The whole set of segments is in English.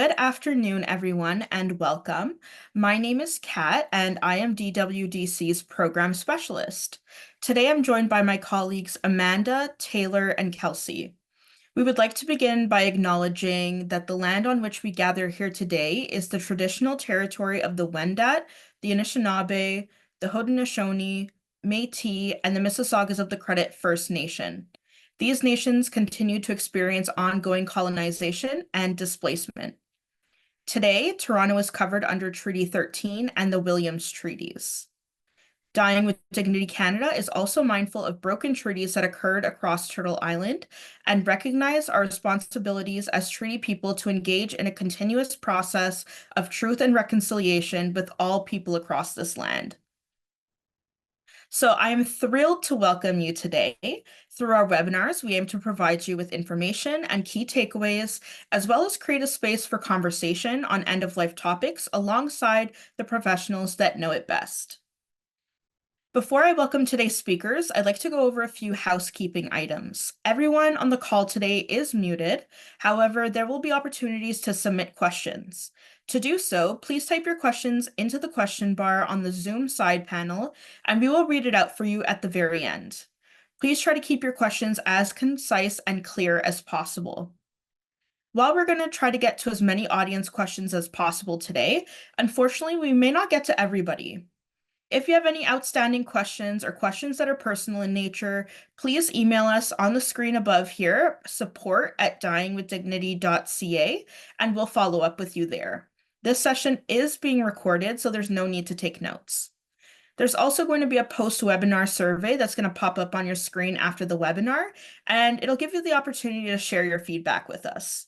Good afternoon, everyone, and welcome. My name is Kat, and I am DWDC's Program Specialist. Today, I'm joined by my colleagues Amanda, Taylor, and Kelsey. We would like to begin by acknowledging that the land on which we gather here today is the traditional territory of the Wendat, the Anishinaabe, the Haudenosaunee, Métis, and the Mississaugas of the Credit First Nation. These nations continue to experience ongoing colonization and displacement. Today, Toronto is covered under Treaty 13 and the Williams Treaties. Dying with Dignity Canada is also mindful of broken treaties that occurred across Turtle Island and recognize our responsibilities as treaty people to engage in a continuous process of truth and reconciliation with all people across this land. So I am thrilled to welcome you today. Through our webinars, we aim to provide you with information and key takeaways, as well as create a space for conversation on end-of-life topics alongside the professionals that know it best. Before I welcome today's speakers, I'd like to go over a few housekeeping items. Everyone on the call today is muted. However, there will be opportunities to submit questions. To do so, please type your questions into the question bar on the Zoom side panel, and we will read it out for you at the very end. Please try to keep your questions as concise and clear as possible. While we're going to try to get to as many audience questions as possible today, unfortunately, we may not get to everybody. If you have any outstanding questions or questions that are personal in nature, please email us on the screen above here, support@dyingwithdignity.ca, and we'll follow up with you there. This session is being recorded, so there's no need to take notes. There's also going to be a post-webinar survey that's going to pop up on your screen after the webinar, and it'll give you the opportunity to share your feedback with us.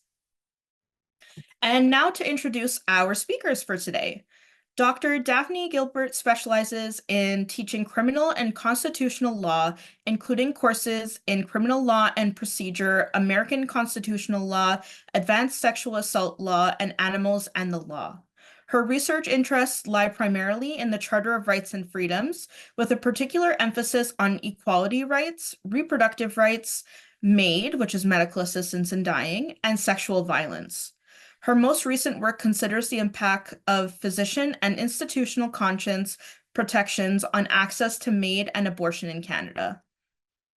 And now to introduce our speakers for today. Dr. Daphne Gilbert specializes in teaching criminal and constitutional law, including courses in criminal law and procedure, American constitutional law, advanced sexual assault law, and animals and the law. Her research interests lie primarily in the Charter of Rights and Freedoms, with a particular emphasis on equality rights, reproductive rights, MAID, which is medical assistance in dying, and sexual violence. Her most recent work considers the impact of physician and institutional conscience protections on access to MAID and abortion in Canada.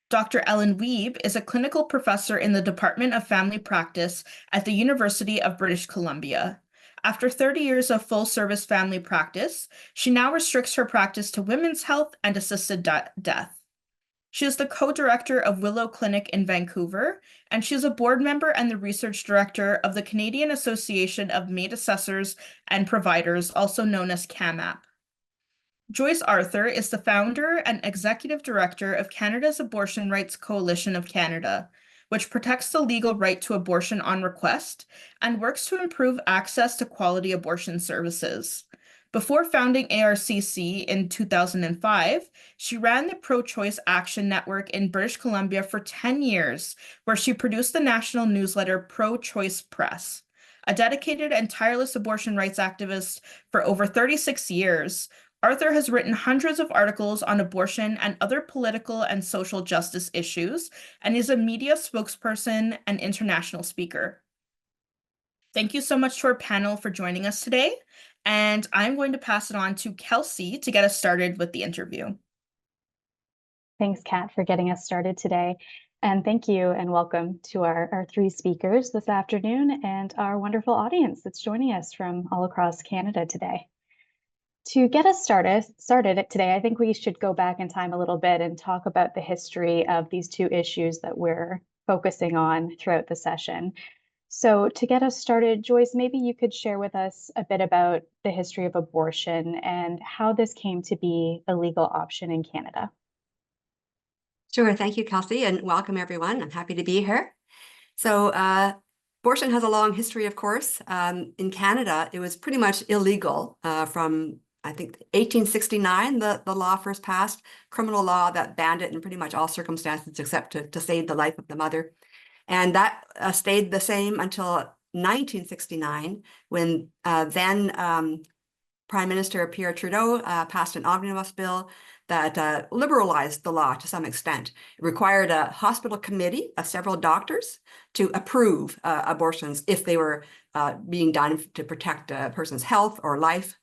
Dr. Ellen Wiebe is a clinical professor in the Department of Family Practice at the University of British Columbia. After 30 years of full-service family practice, she now restricts her practice to women's health and assisted death. She is the co-director of Willow Clinic in Vancouver, and she is a board member and the research director of the Canadian Association of MAID Assessors and Providers, also known as CAMAP. Joyce Arthur is the founder and executive director of Canada's Abortion Rights Coalition of Canada, which protects the legal right to abortion on request and works to improve access to quality abortion services. Before founding ARCC in 2005, she ran the Pro-Choice Action Network in British Columbia for 10 years, where she produced the national newsletter Pro-Choice Press. A dedicated and tireless abortion rights activist for over 36 years, Arthur has written hundreds of articles on abortion and other political and social justice issues, and is a media spokesperson and international speaker. Thank you so much to our panel for joining us today. And I'm going to pass it on to Kelsey to get us started with the interview. Thanks, Kat, for getting us started today. And thank you and welcome to our three speakers this afternoon and our wonderful audience that's joining us from all across Canada today. To get us started today, I think we should go back in time a little bit and talk about the history of these two issues that we're focusing on throughout the session. So to get us started, Joyce, maybe you could share with us a bit about the history of abortion and how this came to be a legal option in Canada. Sure. Thank you, Kelsey, and welcome, everyone. I'm happy to be here. So abortion has a long history, of course. In Canada, it was pretty much illegal from, I think, 1869, the law first passed, criminal law that banned it in pretty much all circumstances except to save the life of the mother. And that stayed the same until 1969, when then Prime Minister Pierre Trudeau passed an omnibus bill that liberalized the law to some extent. It required a hospital committee of several doctors to approve abortions if they were being done to protect a person's health or life.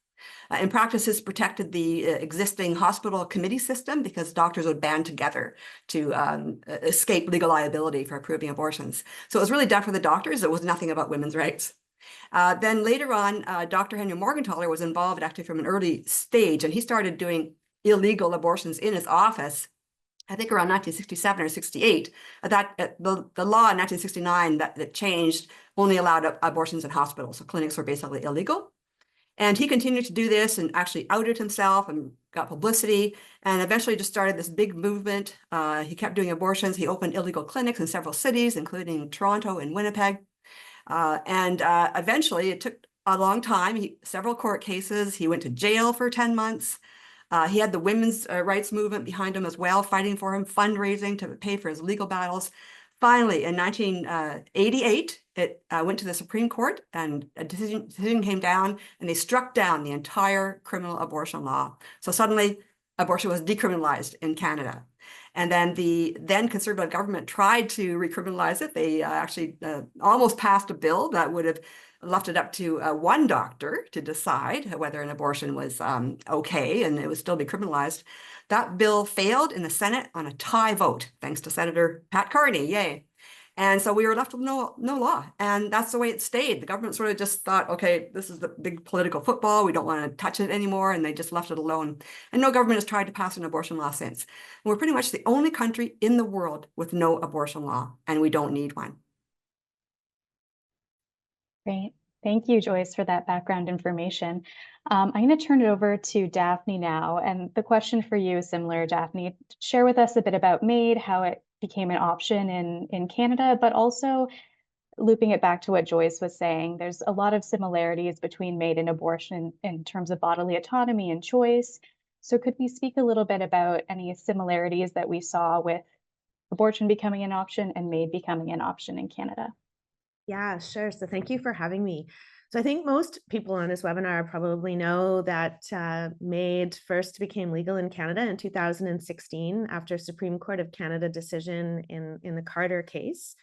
In practice, this protected the existing hospital committee system because doctors would band together to escape legal liability for approving abortions. So it was really done for the doctors. It was nothing about women's rights. Then later on, Dr. Henry Morgentaler was involved actually from an early stage, and he started doing illegal abortions in his office, I think around 1967 or 68. The law in 1969 that changed only allowed abortions in hospitals, so clinics were basically illegal. And he continued to do this and actually outed himself and got publicity and eventually just started this big movement. He kept doing abortions. He opened illegal clinics in several cities, including Toronto and Winnipeg. Eventually, it took a long time, several court cases. He went to jail for 10 months. He had the women's rights movement behind him as well, fighting for him, fundraising to pay for his legal battles. Finally, in 1988, it went to the Supreme Court and a decision came down and they struck down the entire criminal abortion law. So suddenly abortion was decriminalized in Canada. And then the then conservative government tried to recriminalize it. They actually almost passed a bill that would have left it up to one doctor to decide whether an abortion was okay and it would still be criminalized. That bill failed in the Senate on a tie vote, thanks to Senator Pat Carney, yay. And so we were left with no law. And that's the way it stayed. The government sort of just thought, okay, this is the big political football. We don't want to touch it anymore. And they just left it alone. And no government has tried to pass an abortion law since. And we're pretty much the only country in the world with no abortion law, and we don't need one. Great. Thank you, Joyce, for that background information. I'm going to turn it over to Daphne now. And the question for you is similar, Daphne. Share with us a bit about MAID, how it became an option in Canada, but also looping it back to what Joyce was saying. There's a lot of similarities between MAID and abortion in terms of bodily autonomy and choice. So could we speak a little bit about any similarities that we saw with abortion becoming an option and MAID becoming an option in Canada? Yeah, sure. So thank you for having me. So I think most people on this webinar probably know that MAID first became legal in Canada in 2016 after a Supreme Court of Canada decision in the Carter case.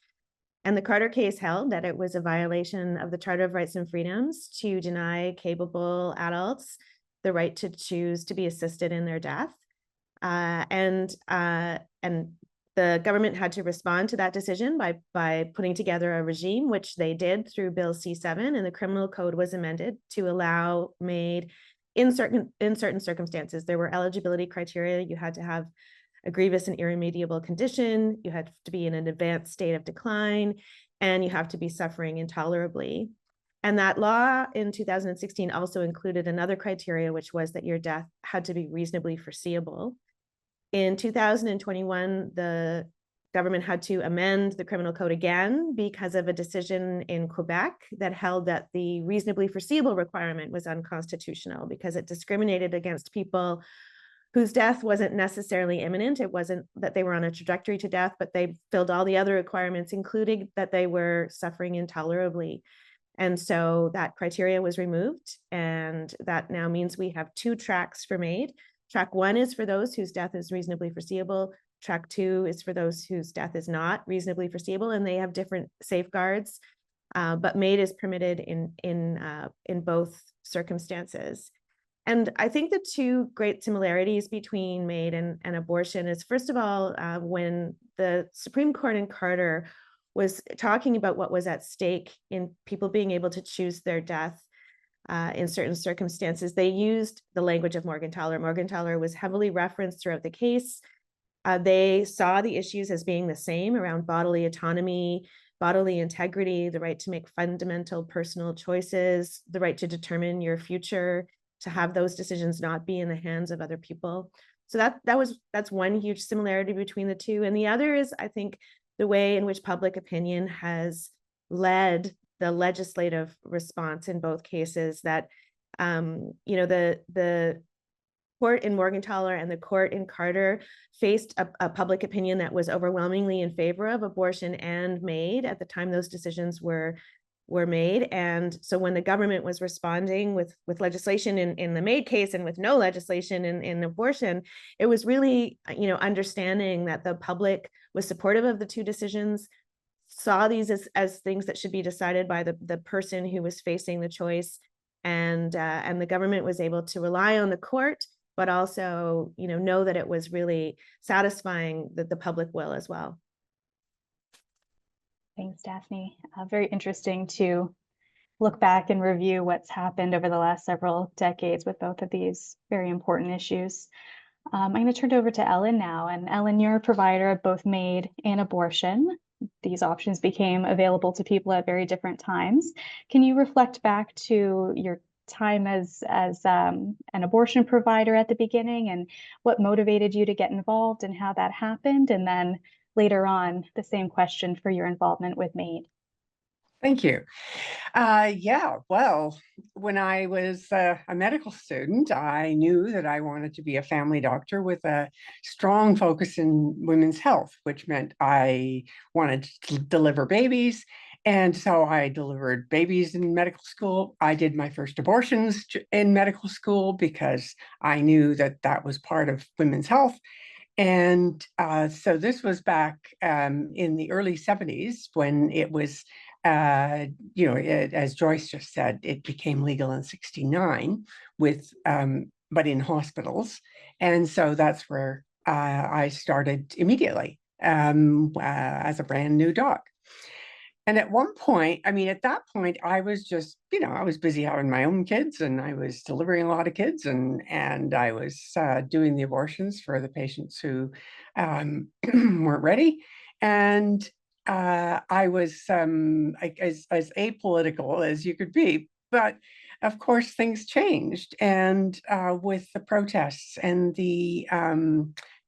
And the Carter case held that it was a violation of the Charter of Rights and Freedoms to deny capable adults the right to choose to be assisted in their death. And the government had to respond to that decision by putting together a regime, which they did through Bill C-7, and the criminal code was amended to allow MAID in certain circumstances. There were eligibility criteria. You had to have a grievous and irremediable condition. You had to be in an advanced state of decline, and you have to be suffering intolerably. And that law in 2016 also included another criteria, which was that your death had to be reasonably foreseeable. In 2021, the government had to amend the criminal code again because of a decision in Quebec that held that the reasonably foreseeable requirement was unconstitutional because it discriminated against people whose death wasn't necessarily imminent. It wasn't that they were on a trajectory to death, but they filled all the other requirements, including that they were suffering intolerably. And so that criteria was removed, and that now means we have two tracks for MAID. Track 1 is for those whose death is reasonably foreseeable. Track 2 is for those whose death is not reasonably foreseeable, and they have different safeguards. But MAID is permitted in both circumstances. And I think the two great similarities between MAID and abortion is, first of all, when the Supreme Court in Carter was talking about what was at stake in people being able to choose their death in certain circumstances, they used the language of Morgentaler. Morgentaler was heavily referenced throughout the case. They saw the issues as being the same around bodily autonomy, bodily integrity, the right to make fundamental personal choices, the right to determine your future, to have those decisions not be in the hands of other people. So that's one huge similarity between the two. And the other is, I think, the way in which public opinion has led the legislative response in both cases, that the court in Morgentaler and the court in Carter faced a public opinion that was overwhelmingly in favor of abortion and MAID at the time those decisions were were made. And so when the government was responding with legislation in the MAID case and with no legislation in abortion, it was really, understanding that the public was supportive of the two decisions, saw these as things that should be decided by the person who was facing the choice, and the government was able to rely on the court, but also know that it was really satisfying the public will as well. Thanks, Daphne. Very interesting to look back and review what's happened over the last several decades with both of these very important issues. I'm going to turn it over to Ellen now. And Ellen, you're a provider of both MAID and abortion. These options became available to people at very different times. Can you reflect back to your time as an abortion provider at the beginning and what motivated you to get involved and how that happened? And then later on, the same question for your involvement with MAID. Thank you. Yeah, well, when I was a medical student, I knew that I wanted to be a family doctor with a strong focus in women's health, which meant I wanted to deliver babies. And so I delivered babies in medical school. I did my first abortions in medical school because I knew that that was part of women's health. And so this was back in the early 70s when it was, as Joyce just said, it became legal in 69 but in hospitals. And so that's where I started immediately as a brand new doc. And at one point, at that point, I was just, I was busy having my own kids and I was delivering a lot of kids and I was doing the abortions for the patients who weren't ready. And I was as apolitical as you could be. But of course, things changed. And with the protests and the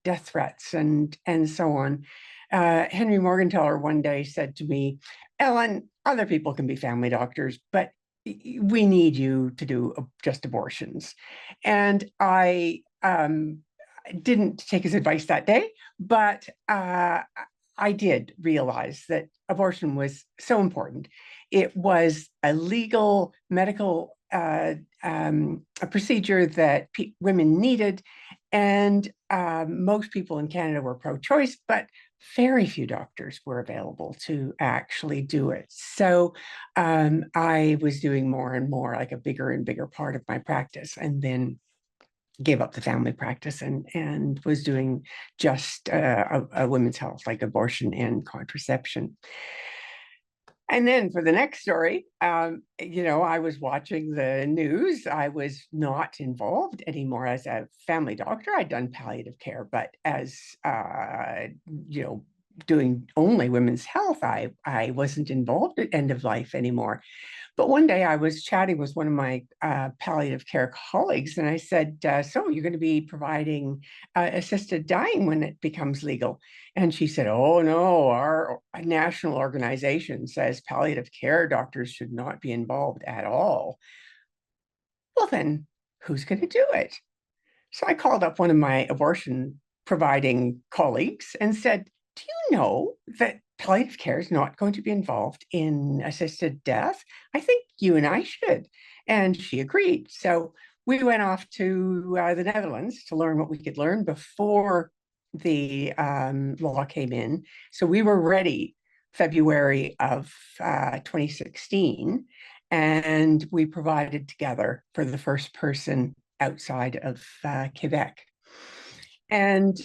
death threats and so on, Henry Morgentaler one day said to me, Ellen, other people can be family doctors, but we need you to do just abortions. And I didn't take his advice that day, but I did realize that abortion was so important. It was a legal medical a procedure that women needed, and most people in Canada were pro-choice, but very few doctors were available to actually do it. So I was doing more and more, like a bigger and bigger part of my practice, and then gave up the family practice and was doing just a women's health, like abortion and contraception. And then for the next story, I was watching the news. I was not involved anymore as a family doctor. I'd done palliative care, but as, doing only women's health, I wasn't involved at end of life anymore. But one day I was chatting with one of my palliative care colleagues, and I said, so you're going to be providing assisted dying when it becomes legal? And she said, oh, no, our national organization says palliative care doctors should not be involved at all. Well, then who's going to do it? So I called up one of my abortion providing colleagues and said, do you know that palliative care is not going to be involved in assisted death? I think you and I should. And she agreed. So we went off to the Netherlands to learn what we could learn before the law came in. So we were ready February of 2016, and we provided together for the first person outside of Quebec. And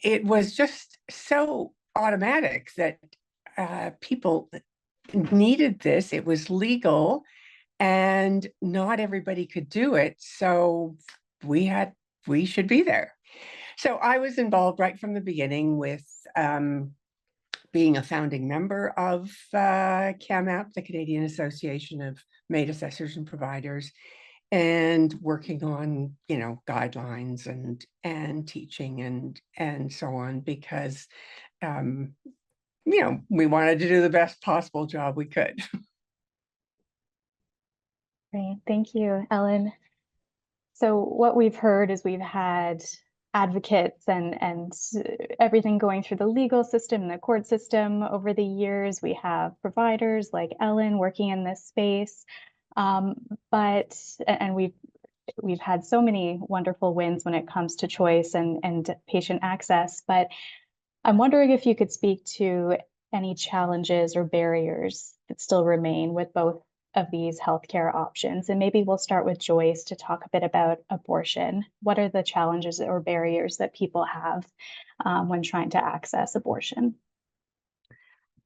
it was just so automatic that people needed this. It was legal and not everybody could do it. So we should be there. So I was involved right from the beginning with being a founding member of CAMAP, the Canadian Association of MAID Assessors and Providers, and working on, guidelines and teaching and so on, because, we wanted to do the best possible job we could. Great, thank you, Ellen. So what we've heard is we've had advocates and everything going through the legal system and the court system over the years. We have providers like Ellen working in this space, and we've had so many wonderful wins when it comes to choice and patient access. But I'm wondering if you could speak to any challenges or barriers that still remain with both of these healthcare options. And maybe we'll start with Joyce to talk a bit about abortion. What are the challenges or barriers that people have when trying to access abortion?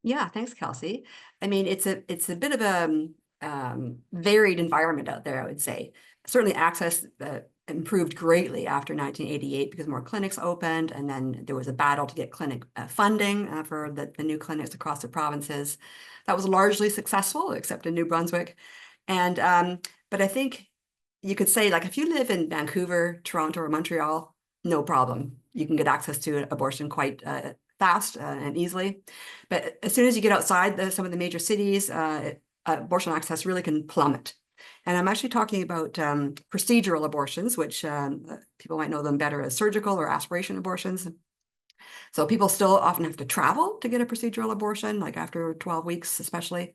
Yeah, thanks, Kelsey. I mean, it's a bit of a varied environment out there, I would say. Certainly access improved greatly after 1988 because more clinics opened, and then there was a battle to get clinic funding for the new clinics across the provinces. That was largely successful, except in New Brunswick. And but I think you could say, like, if you live in Vancouver, Toronto, or Montreal, no problem. You can get access to abortion quite fast and easily. But as soon as you get outside some of the major cities, abortion access really can plummet. And I'm actually talking about procedural abortions, which people might know them better as surgical or aspiration abortions. So people still often have to travel to get a procedural abortion, like after 12 weeks, especially.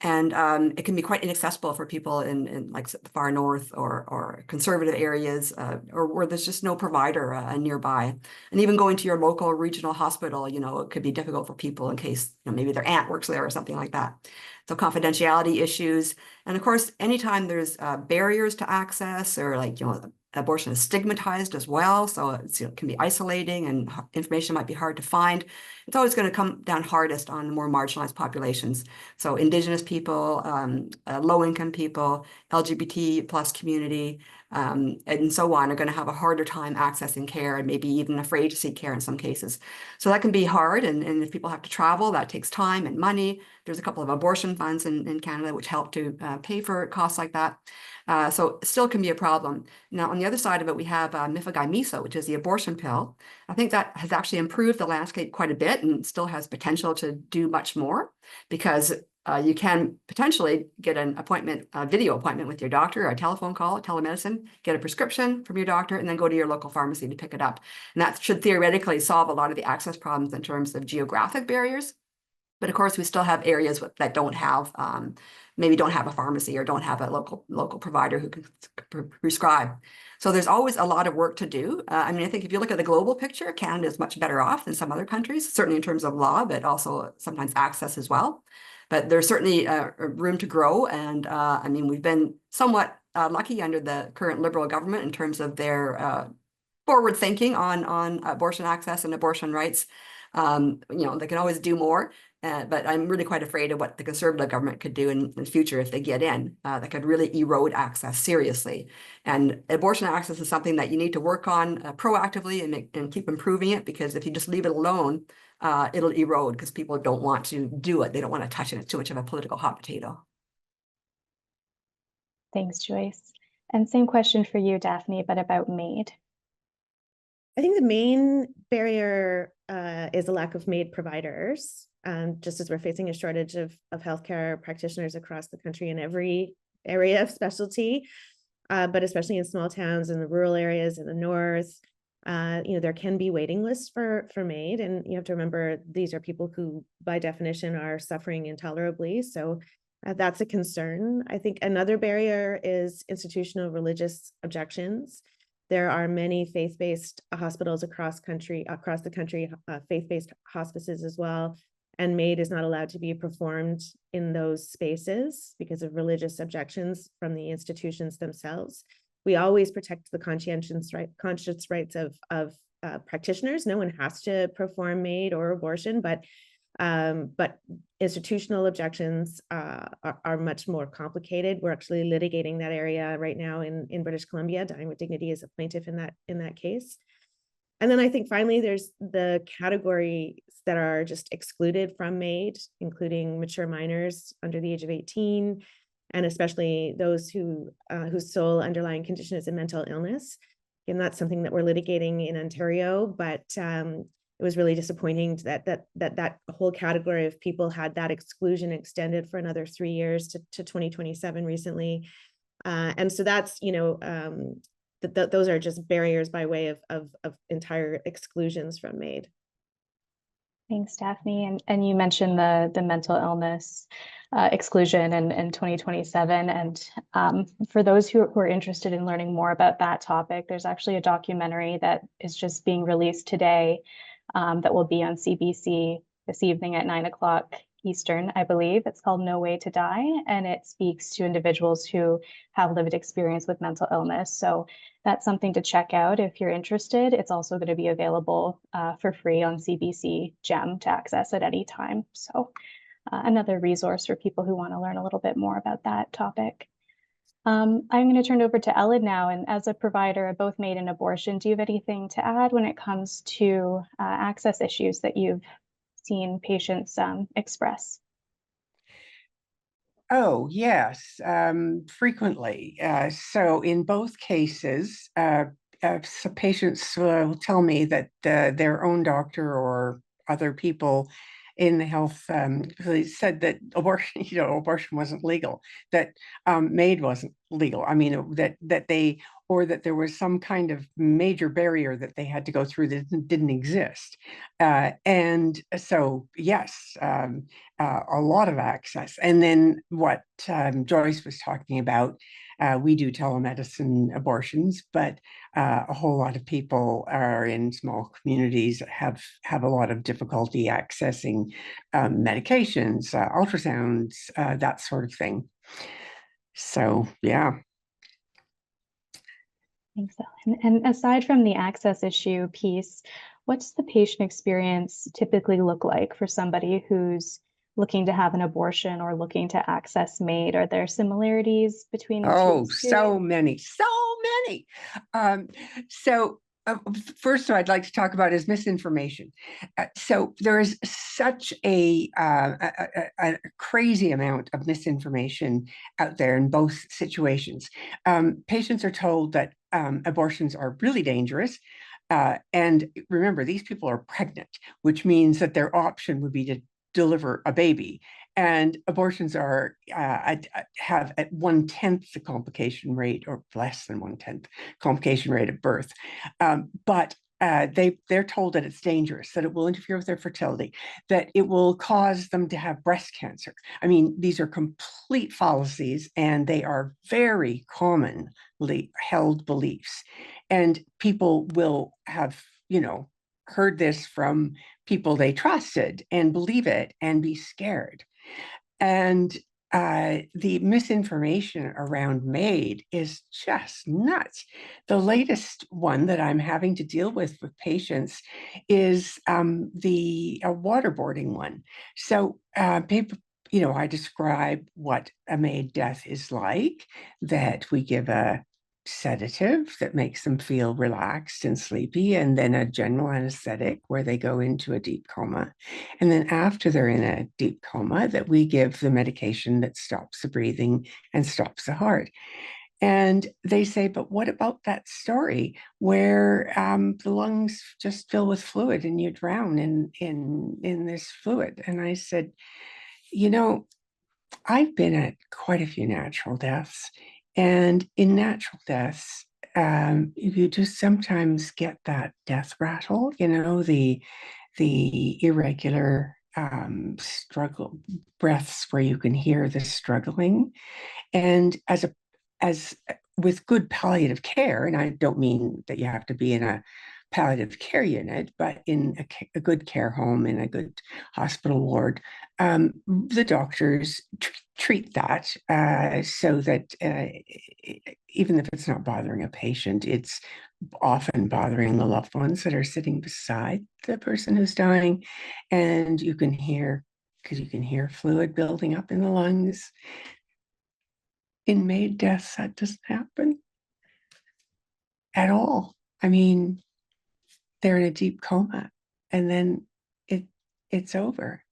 And it can be quite inaccessible for people in like the far north or conservative areas or where there's just no provider nearby. And even going to your local regional hospital, it could be difficult for people in case maybe their aunt works there or something like that. So confidentiality issues. And of course, anytime there's barriers to access or abortion is stigmatized as well. So it can be isolating and information might be hard to find. It's always going to come down hardest on the more marginalized populations. So Indigenous people, low-income people, LGBT plus community, and so on are going to have a harder time accessing care and maybe even afraid to seek care in some cases. So that can be hard. And if people have to travel, that takes time and money. There's a couple of abortion funds in Canada which help to pay for costs like that. So it still can be a problem. Now, on the other side of it, we have Mifegymiso, which is the abortion pill. I think that has actually improved the landscape quite a bit and still has potential to do much more because you can potentially get an appointment, a video appointment with your doctor, or a telephone call, telemedicine, get a prescription from your doctor, and then go to your local pharmacy to pick it up. And that should theoretically solve a lot of the access problems in terms of geographic barriers. But of course, we still have areas that don't have, maybe don't have a pharmacy or don't have a local provider who can prescribe. So there's always a lot of work to do. I mean, I think if you look at the global picture, Canada is much better off than some other countries, certainly in terms of law, but also sometimes access as well. But there's certainly room to grow. And I mean, we've been somewhat lucky under the current Liberal government in terms of their forward thinking on abortion access and abortion rights. They can always do more. But I'm really quite afraid of what the Conservative government could do in the future if they get in. That could really erode access seriously. And abortion access is something that you need to work on proactively and keep improving it, because if you just leave it alone, it'll erode because people don't want to do it. They don't want to touch it. It's too much of a political hot potato. Thanks, Joyce. And same question for you, Daphne, but about MAID. I think the main barrier is a lack of MAID providers. Just as we're facing a shortage of healthcare practitioners across the country in every area of specialty, but especially in small towns and the rural areas in the north, there can be waiting lists for MAID, and you have to remember these are people who, by definition, are suffering intolerably. So that's a concern. I think another barrier is institutional religious objections. There are many faith-based hospitals across the country, faith-based hospices as well. And MAID is not allowed to be performed in those spaces because of religious objections from the institutions themselves. We always protect the conscience rights of practitioners. No one has to perform MAID or abortion, but institutional objections are much more complicated. We're actually litigating that area right now in British Columbia. Dying with Dignity is a plaintiff in that case. And then I think finally there's the categories that are just excluded from MAID, including mature minors under the age of 18, and especially those whose sole underlying condition is a mental illness. And that's something that we're litigating in Ontario, but it was really disappointing that whole category of people had that exclusion extended for another 3 years to 2027 recently. And so that's, the those are just barriers by way of entire exclusions from MAID. Thanks, Daphne. And you mentioned the mental illness exclusion in 2027. And for those who are interested in learning more about that topic, there's actually a documentary that is just being released today that will be on CBC this evening at 9 o'clock Eastern, I believe. It's called No Way to Die, and it speaks to individuals who have lived experience with mental illness. So that's something to check out if you're interested. It's also going to be available for free on CBC Gem to access at any time. So another resource for people who want to learn a little bit more about that topic. I'm going to turn it over to Ellen now. And as a provider of both MAID and abortion, do you have anything to add when it comes to access issues that you've seen patients express? Oh, yes, frequently. So in both cases, some patients will tell me that their own doctor or other people in the health said that abortion, abortion wasn't legal, that MAID wasn't legal. I mean, that they, or that there was some kind of major barrier that they had to go through that didn't exist. And so, yes, a lot of access. And then what Joyce was talking about, we do telemedicine abortions, but a whole lot of people are in small communities that have a lot of difficulty accessing medications, ultrasounds, that sort of thing. So, yeah. Thanks, Ellen. And aside from the access issue piece, what's the patient experience typically look like for somebody who's looking to have an abortion or looking to access MAID? Are there similarities between the two? Oh, so many. So first, I'd like to talk about is misinformation. So there is such a crazy amount of misinformation out there in both situations. Patients are told that abortions are really dangerous. And remember, these people are pregnant, which means that their option would be to deliver a baby. And abortions have at 1/10 the complication rate, or less than 1/10 complication rate of birth. But they're told that it's dangerous, that it will interfere with their fertility, that it will cause them to have breast cancer. I mean, these are complete fallacies, and they are very commonly held beliefs. And people will have, heard this from people they trusted and believe it and be scared. And the misinformation around MAID is just nuts. The latest one that I'm having to deal with patients is the waterboarding one. So people, I describe what a MAID death is like, that we give a sedative that makes them feel relaxed and sleepy, and then a general anesthetic where they go into a deep coma. And then after they're in a deep coma, that we give the medication that stops the breathing and stops the heart. And they say, but what about that story where the lungs just fill with fluid and you drown in this fluid? And I said, I've been at quite a few natural deaths. And in natural deaths, you just sometimes get that death rattle, the irregular struggle breaths where you can hear the struggling. And as with good palliative care, and I don't mean that you have to be in a palliative care unit, but in a good care home, in a good hospital ward, the doctors treat that so that even if it's not bothering a patient, it's often bothering the loved ones that are sitting beside the person who's dying. And you can hear, because you can hear fluid building up in the lungs. In MAID deaths, that doesn't happen at all. I mean, they're in a deep coma, and then it's over.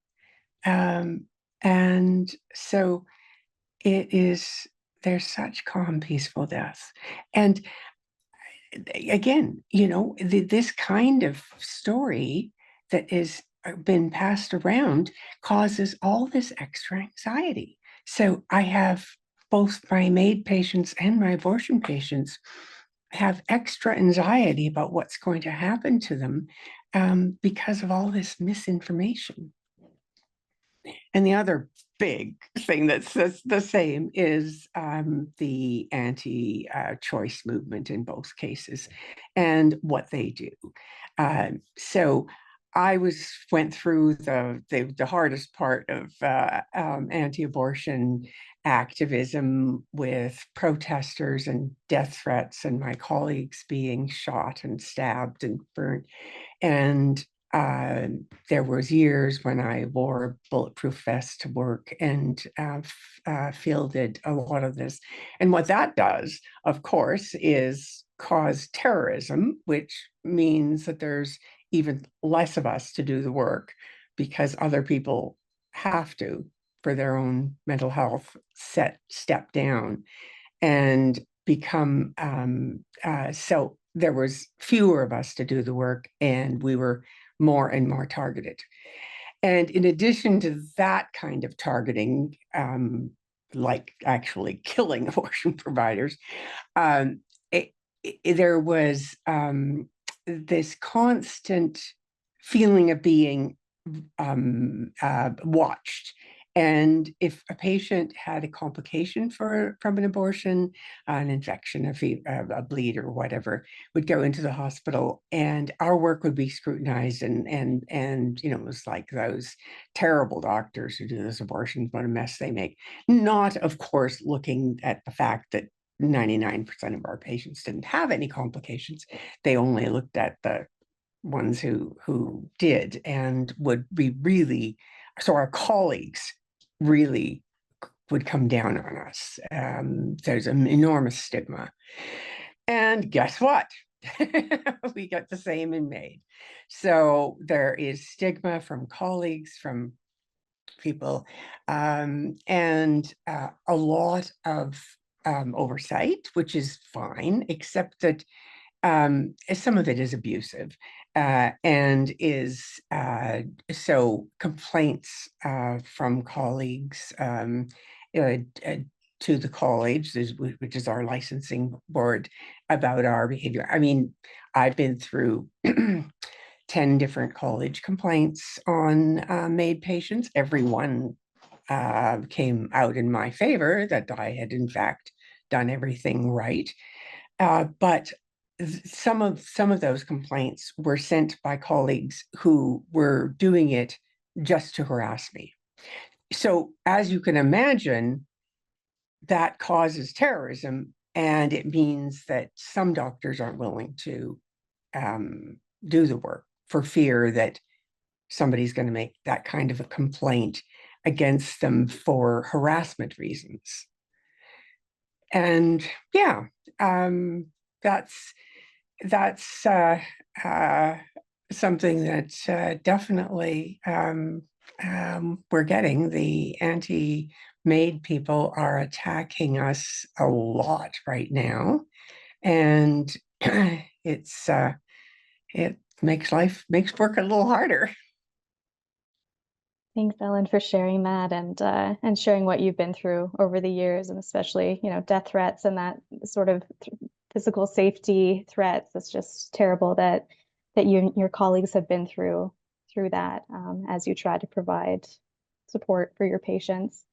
And so there's such calm, peaceful death. And again, this kind of story that has been passed around causes all this extra anxiety. So I have both my MAID patients and my abortion patients have extra anxiety about what's going to happen to them because of all this misinformation. And the other big thing that's the same is the anti-choice movement in both cases and what they do. So I went through the hardest part of anti-abortion activism with protesters and death threats and my colleagues being shot and stabbed and burnt. And there was years when I wore a bulletproof vest to work and fielded a lot of this. And what that does, of course, is cause terrorism, which means that there's even less of us to do the work because other people have to, for their own mental health, step down and become so there was fewer of us to do the work, and we were more and more targeted. And in addition to that kind of targeting, like actually killing abortion providers, there was this constant feeling of being watched. And if a patient had a complication from an abortion, an infection, a bleed or whatever, would go into the hospital and our work would be scrutinized and it was like those terrible doctors who do those abortions, what a mess they make. Not, of course, looking at the fact that 99% of our patients didn't have any complications. They only looked at the ones who did and would be really, so our colleagues really would come down on us. There's an enormous stigma. And guess what? We got the same in MAID. So there is stigma from colleagues, from people, and a lot of oversight, which is fine, except that some of it is abusive and is so complaints from colleagues to the college, which is our licensing board, about our behavior. I mean, I've been through 10 different college complaints on MAID patients. Every one came out in my favor, that I had in fact done everything right. But some of those complaints were sent by colleagues who were doing it just to harass me. So as you can imagine, that causes terrorism, and it means that some doctors aren't willing to do the work for fear that somebody's going to make that kind of a complaint against them for harassment reasons. And yeah, that's something that definitely we're getting. The anti-MAID people are attacking us a lot right now, and it makes work a little harder. Thanks, Ellen, for sharing that and sharing what you've been through over the years, and especially, death threats and that sort of physical safety threats. It's just terrible that you and your colleagues have been through that as you try to provide support for your patients.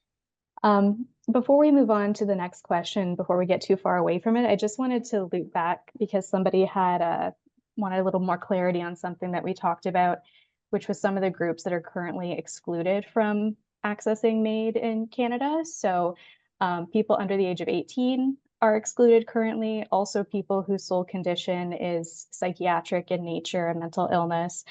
Before we move on to the next question, before we get too far away from it, I just wanted to loop back because somebody had wanted a little more clarity on something that we talked about, which was some of the groups that are currently excluded from accessing MAID in Canada. So people under the age of 18 are excluded currently. Also, people whose sole condition is psychiatric in nature, a mental illness,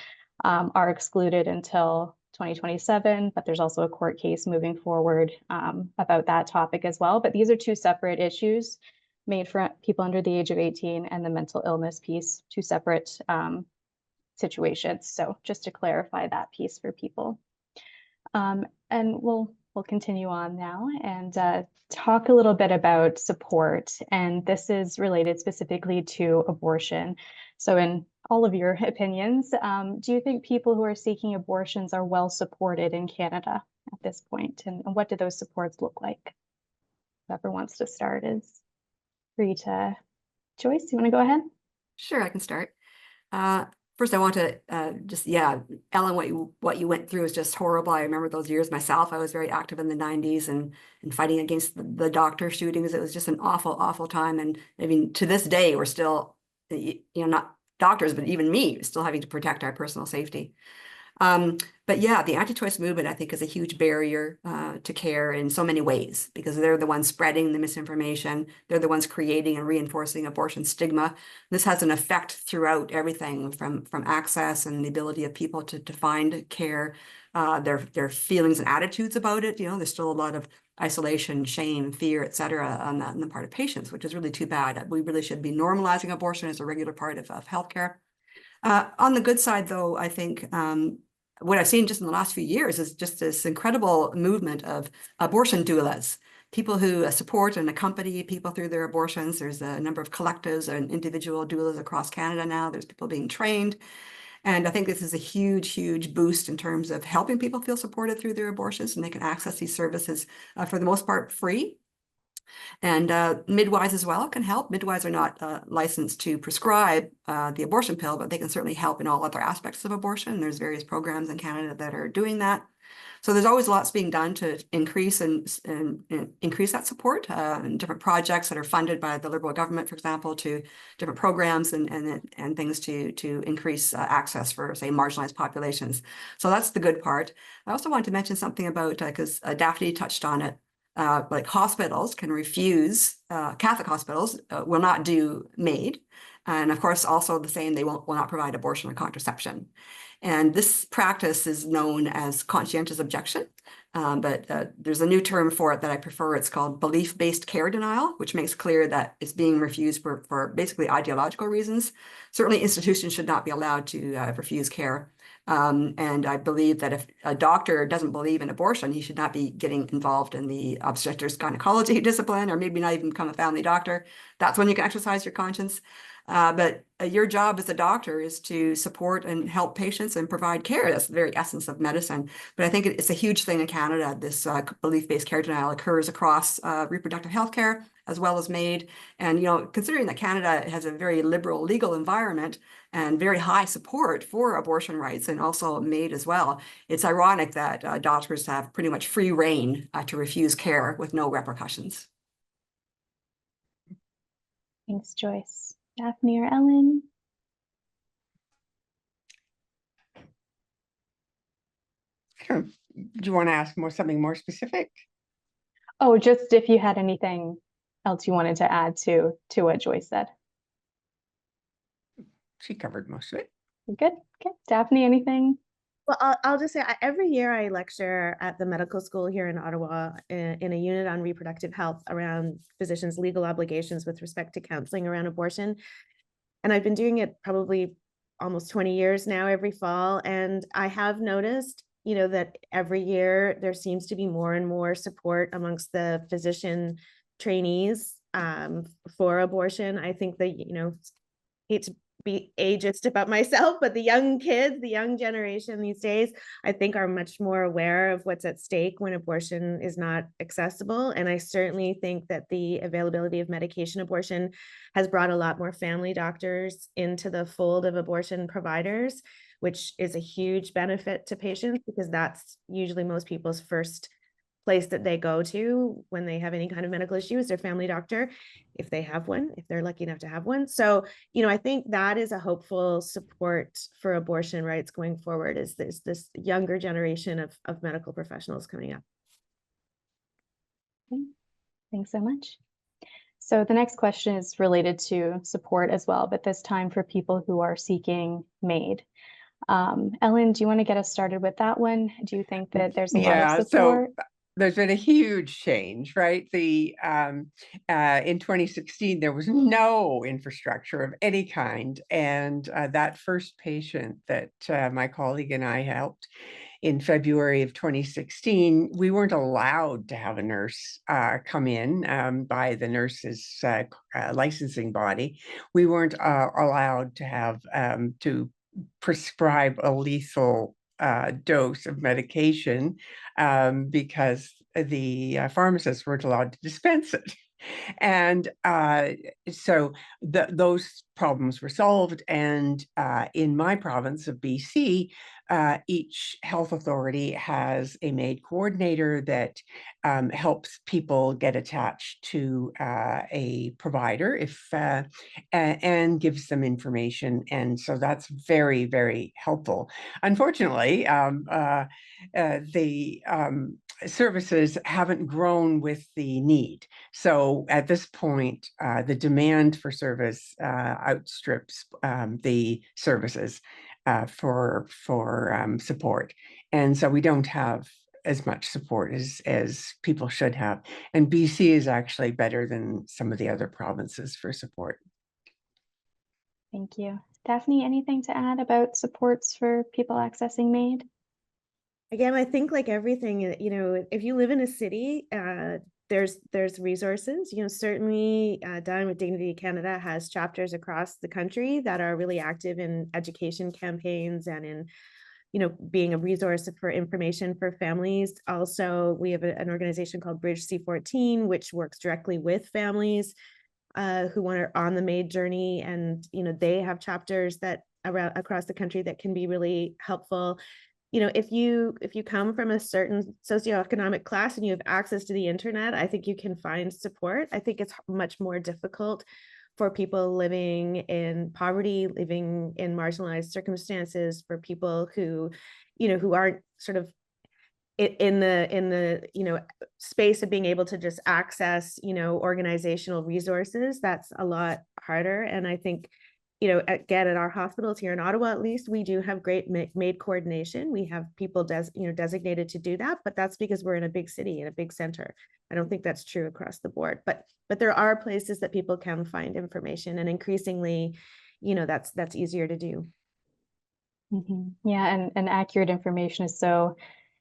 are excluded until 2027, but there's also a court case moving forward about that topic as well. But these are two separate issues, MAID for people under the age of 18 and the mental illness piece, two separate situations. So just to clarify that piece for people. And we'll continue on now and talk a little bit about support. And this is related specifically to abortion. So in all of your opinions, do you think people who are seeking abortions are well supported in Canada at this point? And what do those supports look like? Whoever wants to start is free to Joyce, you want to go ahead? Sure, I can start. First, I want to Ellen, what you went through is just horrible. I remember those years myself. I was very active in the 90s and fighting against the doctor shootings. It was just an awful, awful time. And I mean, to this day, we're still, not doctors, but even me, still having to protect our personal safety. But yeah, the anti-choice movement, I think, is a huge barrier to care in so many ways, because they're the ones spreading the misinformation. They're the ones creating and reinforcing abortion stigma. This has an effect throughout everything from access and the ability of people to find care, their feelings and attitudes about it. There's still a lot of isolation, shame, fear, et cetera, on the part of patients, which is really too bad. We really should be normalizing abortion as a regular part of healthcare. On the good side, though, I think what I've seen just in the last few years is just this incredible movement of abortion doulas, people who support and accompany people through their abortions. There's a number of collectives and individual doulas across Canada now. There's people being trained. And I think this is a huge, huge boost in terms of helping people feel supported through their abortions, and they can access these services for the most part free. And midwives as well can help. Midwives are not licensed to prescribe the abortion pill, but they can certainly help in all other aspects of abortion. There's various programs in Canada that are doing that. So there's always lots being done to increase and increase that support, and different projects that are funded by the Liberal government, for example, to different programs and things to increase access for, say, marginalized populations. So that's the good part. I also wanted to mention something about, because Daphne touched on it, like hospitals can refuse, Catholic hospitals will not do MAID. And of course, also the same, they will not provide abortion or contraception. And this practice is known as conscientious objection, but there's a new term for it that I prefer. It's called belief-based care denial, which makes clear that it's being refused for basically ideological reasons. Certainly institutions should not be allowed to refuse care. And I believe that if a doctor doesn't believe in abortion, he should not be getting involved in the obstetrics gynecology discipline, or maybe not even become a family doctor. That's when you can exercise your conscience. But your job as a doctor is to support and help patients and provide care. That's the very essence of medicine. But I think it's a huge thing in Canada. This belief-based care denial occurs across reproductive health care as well as MAID. And, considering that Canada has a very liberal legal environment and very high support for abortion rights and also MAID as well, it's ironic that doctors have pretty much free reign to refuse care with no repercussions. Thanks, Joyce. Daphne or Ellen? Do you want to ask something more specific? Oh, just if you had anything else you wanted to add to what Joyce said. She covered most of it. Good. Okay. Daphne, anything? Well, I'll just say every year I lecture at the medical school here in Ottawa in a unit on reproductive health around physicians' legal obligations with respect to counseling around abortion. And I've been doing it probably almost 20 years now every fall. And I have noticed, that every year there seems to be more and more support amongst the physician trainees for abortion. I think that, hate to be ageist about myself, but the young kids, the young generation these days, I think are much more aware of what's at stake when abortion is not accessible. And I certainly think that the availability of medication abortion has brought a lot more family doctors into the fold of abortion providers, which is a huge benefit to patients, because that's usually most people's first place that they go to when they have any kind of medical issue is their family doctor, if they have one, if they're lucky enough to have one. So, I think that is a hopeful support for abortion rights going forward, is this younger generation of medical professionals coming up. Okay. Thanks so much. So the next question is related to support as well, but this time for people who are seeking MAID. Ellen, do you want to get us started with that one? Do you think that there's a lot of support? So there's been a huge change, right? In 2016, there was no infrastructure of any kind. And that first patient that my colleague and I helped in February of 2016, we weren't allowed to have a nurse come in by the nurse's licensing body. We weren't allowed to have to prescribe a lethal dose of medication because the pharmacists weren't allowed to dispense it. And so those problems were solved. And in my province of BC, each health authority has a MAID coordinator that helps people get attached to a provider and gives them information. And so that's very, very helpful. Unfortunately, the services haven't grown with the need. So at this point, the demand for service outstrips the services for support. And so we don't have as much support as people should have. And BC is actually better than some of the other provinces for support. Thank you. Daphne, anything to add about supports for people accessing MAID? Again, I think like everything, if you live in a city, there's resources. Certainly Dying with Dignity Canada has chapters across the country that are really active in education campaigns and in being a resource for information for families. Also, we have an organization called Bridge C14, which works directly with families who are on the MAID journey, and they have chapters that across the country that can be really helpful. If you come from a certain socioeconomic class and you have access to the internet, I think you can find support. I think it's much more difficult for people living in poverty, living in marginalized circumstances, for people who aren't sort of in the space of being able to just access organizational resources. That's a lot harder. And I think again, at our hospitals here in Ottawa, at least, we do have great MAID coordination. We have people designated to do that, but that's because we're in a big city, in a big center. I don't think that's true across the board, but there are places that people can find information, and increasingly, that's easier to do. Mm-hmm. Yeah, and accurate information is so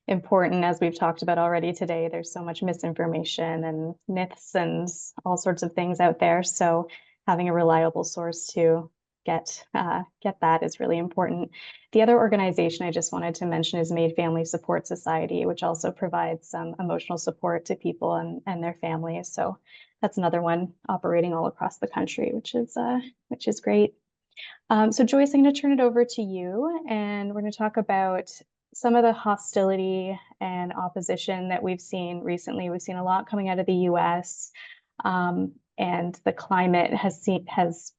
important, as we've talked about already today. There's so much misinformation and myths and all sorts of things out there. So having a reliable source to get that is really important. The other organization I just wanted to mention is MAID Family Support Society, which also provides some emotional support to people and their families. So that's another one operating all across the country, which is great. So Joyce, I'm going to turn it over to you, and we're going to talk about some of the hostility and opposition that we've seen recently. We've seen a lot coming out of the US, and the climate has,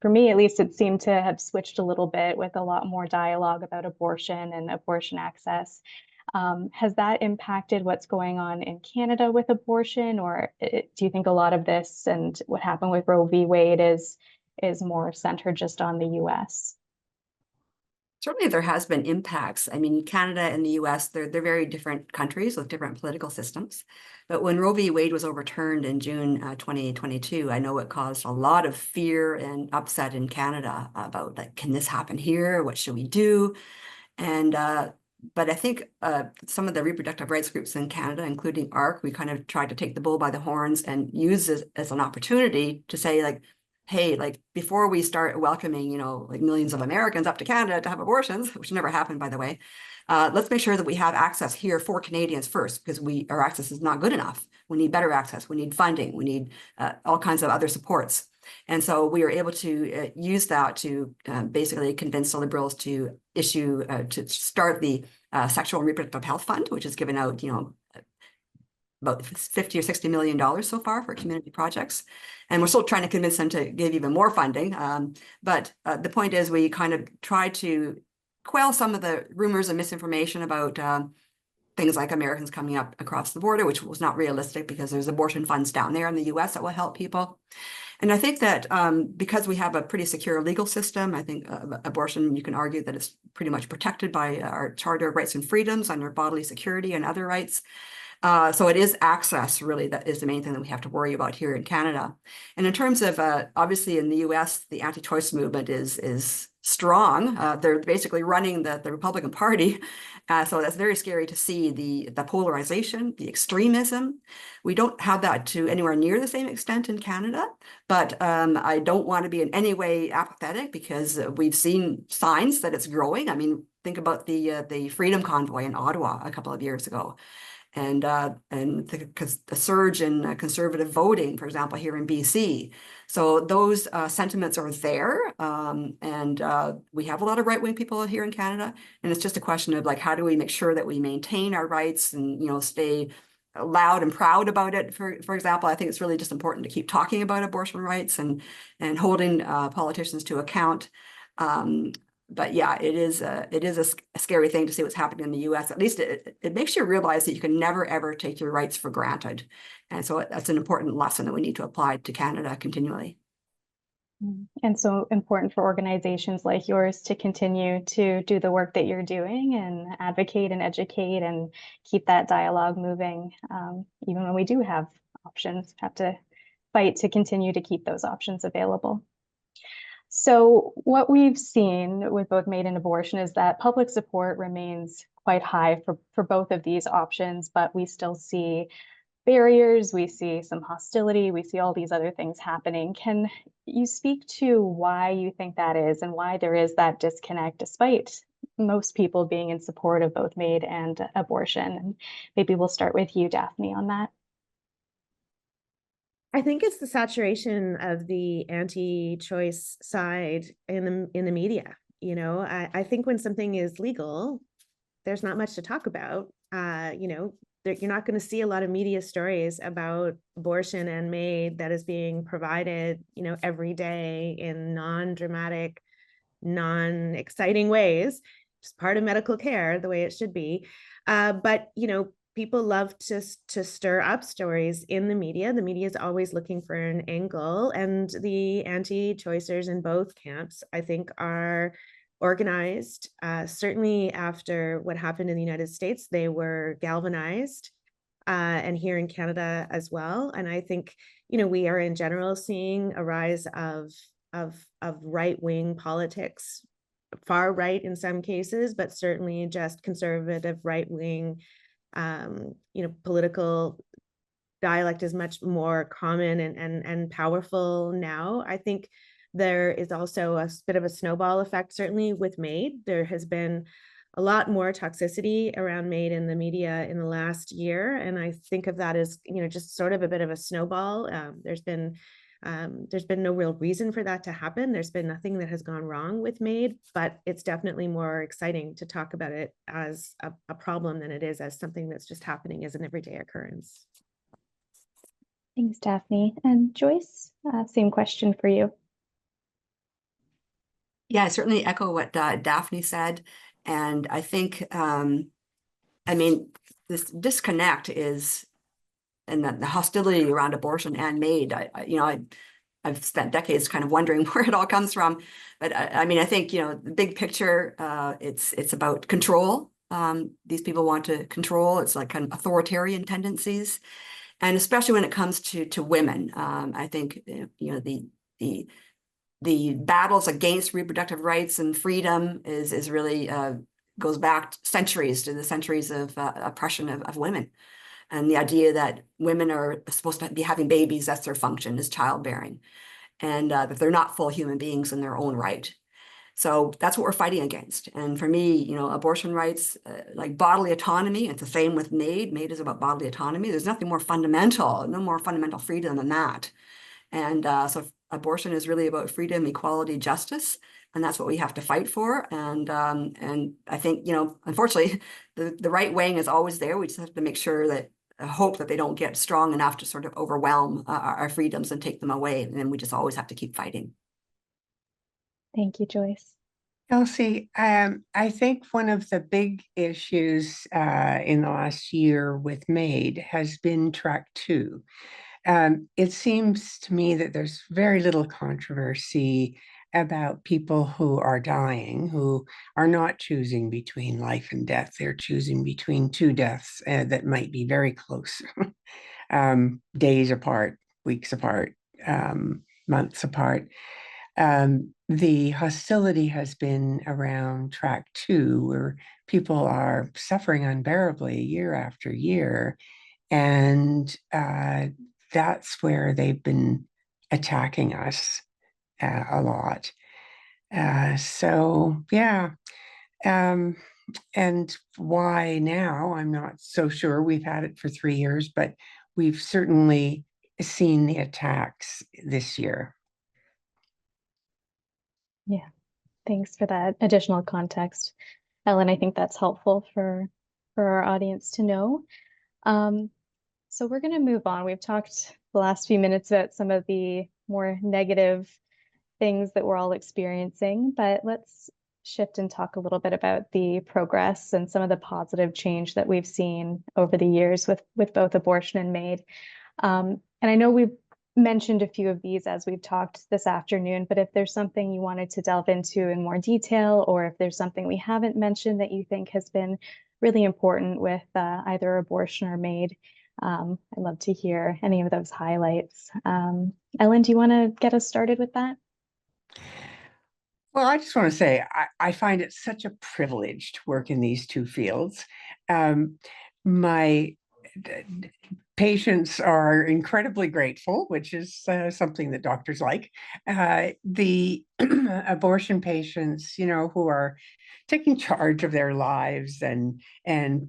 for me at least, it seemed to have switched a little bit, with a lot more dialogue about abortion and abortion access. Has that impacted what's going on in Canada with abortion, or do you think a lot of this and what happened with Roe v. Wade is more centered just on the US? Certainly there has been impacts. I mean, Canada and the US, they're very different countries with different political systems. But when Roe v. Wade was overturned in June 2022, I know it caused a lot of fear and upset in Canada about, like, can this happen here? What should we do? And but I think some of the reproductive rights groups in Canada, including ARC, we kind of tried to take the bull by the horns and use this as an opportunity to say, like, hey, like, before we start welcoming, like, millions of Americans up to Canada to have abortions, which never happened, by the way, let's make sure that we have access here for Canadians first, because our access is not good enough. We need better access. We need funding. We need all kinds of other supports. And so we were able to use that to basically convince the Liberals to to start the Sexual and Reproductive Health Fund, which has given out, about $50 or $60 million so far for community projects. And we're still trying to convince them to give even more funding. But the point is, we kind of try to quell some of the rumors and misinformation about things like Americans coming up across the border, which was not realistic, because there's abortion funds down there in the US that will help people. And I think that because we have a pretty secure legal system, I think abortion, you can argue that it's pretty much protected by our Charter of Rights and Freedoms under bodily security and other rights. So it is access, really, that is the main thing that we have to worry about here in Canada. And in terms of, obviously in the US, the anti-choice movement is strong. They're basically running the Republican Party. So that's very scary to see the polarization, the extremism. We don't have that to anywhere near the same extent in Canada, but I don't want to be in any way apathetic, because we've seen signs that it's growing. I mean, think about the Freedom Convoy in Ottawa a couple of years ago. because the surge in conservative voting, for example, here in BC. So those sentiments are there, we have a lot of right-wing people here in Canada, and it's just a question of like, how do we make sure that we maintain our rights and stay loud and proud about it? For example, I think it's really just important to keep talking about abortion rights and holding politicians to account. But yeah, it is a scary thing to see what's happening in the US. At least it makes you realize that you can never, ever take your rights for granted. And so that's an important lesson that we need to apply to Canada continually. And so important for organizations like yours to continue to do the work that you're doing and advocate and educate and keep that dialogue moving, even when we do have options, have to fight to continue to keep those options available. So what we've seen with both MAID and abortion is that public support remains quite high for both of these options, but we still see barriers, we see some hostility, we see all these other things happening. Can you speak to why you think that is and why there is that disconnect despite most people being in support of both MAID and abortion? And maybe we'll start with you, Daphne, on that. I think it's the saturation of the anti-choice side in the media. I think when something is legal, there's not much to talk about. You're not going to see a lot of media stories about abortion and MAID that is being provided, every day in non-dramatic, non-exciting ways, just part of medical care, the way it should be. But people love to stir up stories in the media. The media is always looking for an angle, and the anti-choicers in both camps, I think, are organized. Certainly after what happened in the United States, they were galvanized, and here in Canada as well. And I think, we are in general seeing a rise of right-wing politics, far right in some cases, but certainly just conservative right-wing. Political dialect is much more common and powerful now. I think there is also a bit of a snowball effect, certainly with MAID. There has been a lot more toxicity around MAID in the media in the last year. And I think of that as, just sort of a bit of a snowball. There's been no real reason for that to happen. There's been nothing that has gone wrong with MAID, but it's definitely more exciting to talk about it as a problem than it is as something that's just happening as an everyday occurrence. Thanks, Daphne. And Joyce, same question for you. Yeah, I certainly echo what Daphne said. And I think, this disconnect is, and the hostility around abortion and MAID, I've spent decades kind of wondering where it all comes from. But I think, the big picture, it's about control. These people want to control. It's like kind of authoritarian tendencies. And especially when it comes to women, I think, the battles against reproductive rights and freedom is really goes back centuries to the centuries of oppression of women. And the idea that women are supposed to be having babies, that's their function, is childbearing. And that they're not full human beings in their own right. So that's what we're fighting against. And for me, abortion rights, like bodily autonomy, it's the same with MAID. MAID is about bodily autonomy. There's nothing more fundamental, no more fundamental freedom than that. And so abortion is really about freedom, equality, justice. And that's what we have to fight for. And I think, unfortunately, the right wing is always there. We just have to make sure that, hope that they don't get strong enough to sort of overwhelm our freedoms and take them away. And then we just always have to keep fighting. Thank you, Joyce. Elsie, I think one of the big issues in the last year with MAID has been track 2. It seems to me that there's very little controversy about people who are dying, who are not choosing between life and death. They're choosing between 2 deaths that might be very close, days apart, weeks apart, months apart. The hostility has been around track 2, where people are suffering unbearably year after year. And that's where they've been attacking us a lot. So yeah, and why now, I'm not so sure. We've had it for 3 years, but we've certainly seen the attacks this year. Yeah, thanks for that additional context, Ellen. I think that's helpful for our audience to know. So we're going to move on. We've talked the last few minutes about some of the more negative things that we're all experiencing, but let's shift and talk a little bit about the progress and some of the positive change that we've seen over the years with both abortion and MAID. And I know we've mentioned a few of these as we've talked this afternoon, but if there's something you wanted to delve into in more detail, or if there's something we haven't mentioned that you think has been really important with either abortion or MAID, I'd love to hear any of those highlights. Ellen, do you want to get us started with that? Well, I just want to say, I find it such a privilege to work in these two fields. My patients are incredibly grateful, which is something that doctors like. The abortion patients, who are taking charge of their lives and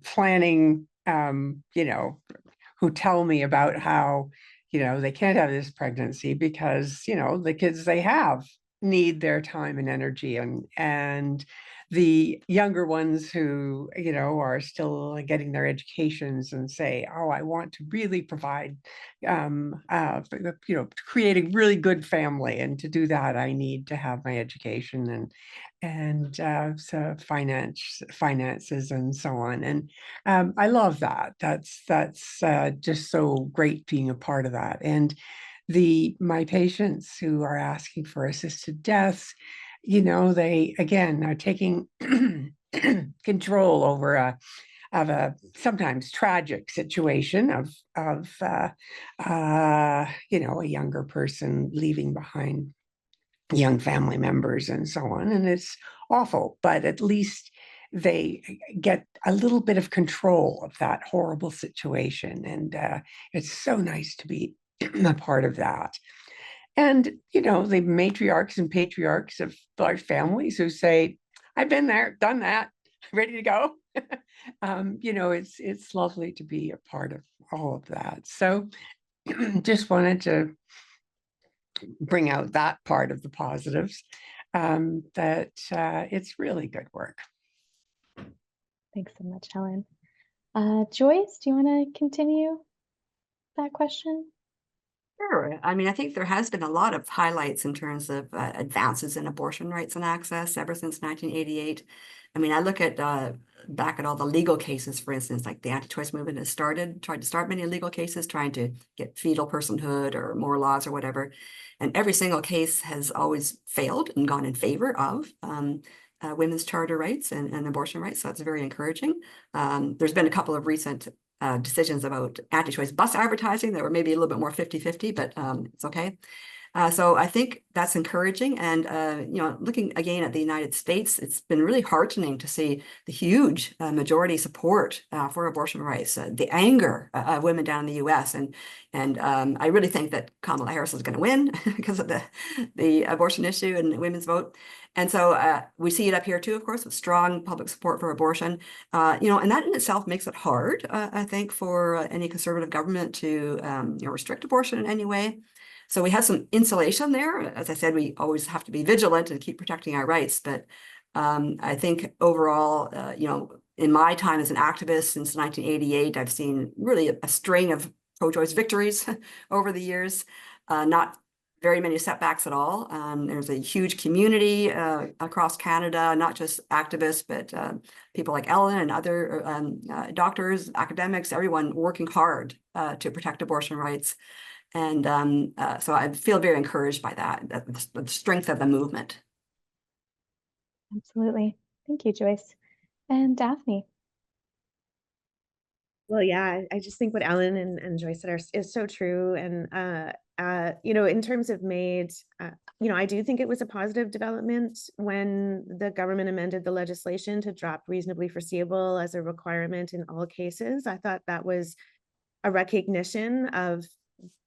planning, who tell me about how, they can't have this pregnancy because, the kids they have need their time and energy, and the younger ones who are still getting their educations and say, oh, I want to really provide create a really good family, and to do that I need to have my education and so finances and so on. And I love that. That's just so great being a part of that. And my patients who are asking for assisted deaths, they again are taking control over a sometimes tragic situation of a younger person leaving behind young family members and so on. And it's awful, but at least they get a little bit of control of that horrible situation. And it's so nice to be a part of that. And, the matriarchs and patriarchs of large families who say, I've been there, done that, ready to go. It's lovely to be a part of all of that. So just wanted to bring out that part of the positives, that it's really good work. Thanks so much, Helen. Joyce, do you want to continue that question? Sure. I mean, I think there has been a lot of highlights in terms of advances in abortion rights and access ever since 1988. I mean, I look at back at all the legal cases, for instance, like the anti-choice movement has tried to start many legal cases, trying to get fetal personhood or more laws or whatever. And every single case has always failed and gone in favor of women's charter rights and abortion rights. So that's very encouraging. There's been a couple of recent decisions about anti-choice bus advertising that were maybe a little bit more 50-50, but it's okay. So I think that's encouraging. And, looking again at the United States, it's been really heartening to see the huge majority support for abortion rights, the anger of women down in the US. And I really think that Kamala Harris is going to win because of the abortion issue and women's vote. And so we see it up here too, of course, with strong public support for abortion, and that in itself makes it hard, I think, for any conservative government to restrict abortion in any way. So we have some insulation there. As I said, we always have to be vigilant and keep protecting our rights. But I think overall, in my time as an activist since 1988, I've seen really a string of pro-choice victories over the years, not very many setbacks at all. There's a huge community across Canada, not just activists, but people like Ellen and other doctors, academics, everyone working hard to protect abortion rights. And so I feel very encouraged by that, the strength of the movement. Absolutely. Thank you, Joyce. And Daphne. Well, yeah, I just think what Ellen and Joyce said is so true. And, in terms of MAID, I do think it was a positive development when the government amended the legislation to drop reasonably foreseeable as a requirement in all cases. I thought that was a recognition of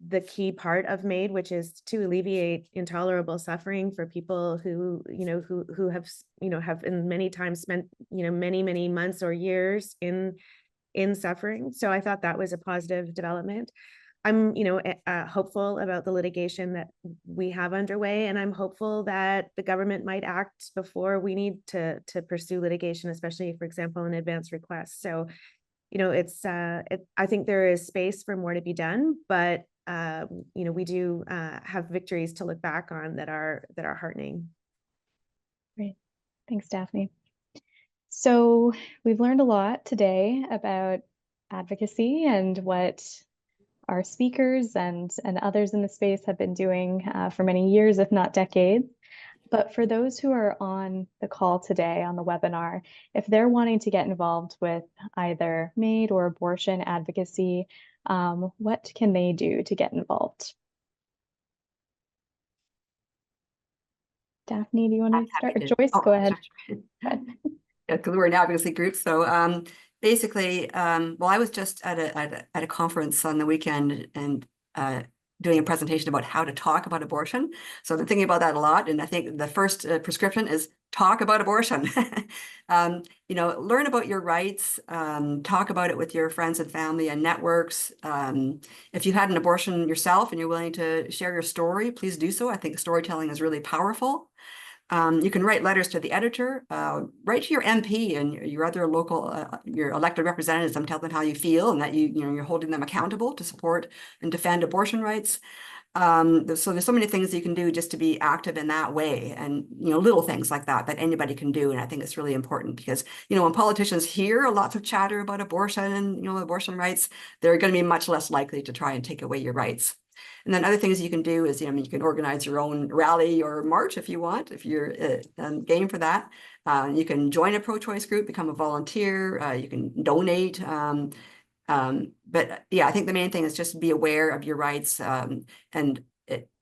the key part of MAID, which is to alleviate intolerable suffering for people who, who have, have in many times spent, many months or years in suffering. So I thought that was a positive development. I'm, hopeful about the litigation that we have underway, and I'm hopeful that the government might act before we need to pursue litigation, especially, for example, in advance requests. So, I think there is space for more to be done, but we do have victories to look back on that are heartening. Great. Thanks, Daphne. So we've learned a lot today about advocacy and what our speakers and others in the space have been doing for many years, if not decades. But for those who are on the call today, on the webinar, if they're wanting to get involved with either MAID or abortion advocacy, what can they do to get involved? Daphne, do you want to start? Joyce, go ahead. Yeah, because we're an advocacy group. So basically, well, I was just at a conference on the weekend and doing a presentation about how to talk about abortion. So I've been thinking about that a lot. And I think the first prescription is talk about abortion. Learn about your rights, talk about it with your friends and family and networks. If you had an abortion yourself and you're willing to share your story, please do so. I think storytelling is really powerful. You can write letters to the editor, write to your MP and your other local, your elected representatives, and tell them how you feel and that you're holding them accountable to support and defend abortion rights. So there's so many things you can do just to be active in that way, and little things like that anybody can do. And I think it's really important because when politicians hear lots of chatter about abortion and abortion rights, they're going to be much less likely to try and take away your rights. And then other things you can do is, you can organize your own rally or march if you want, if you're game for that. You can join a pro-choice group, become a volunteer, you can donate. But yeah, I think the main thing is just be aware of your rights, and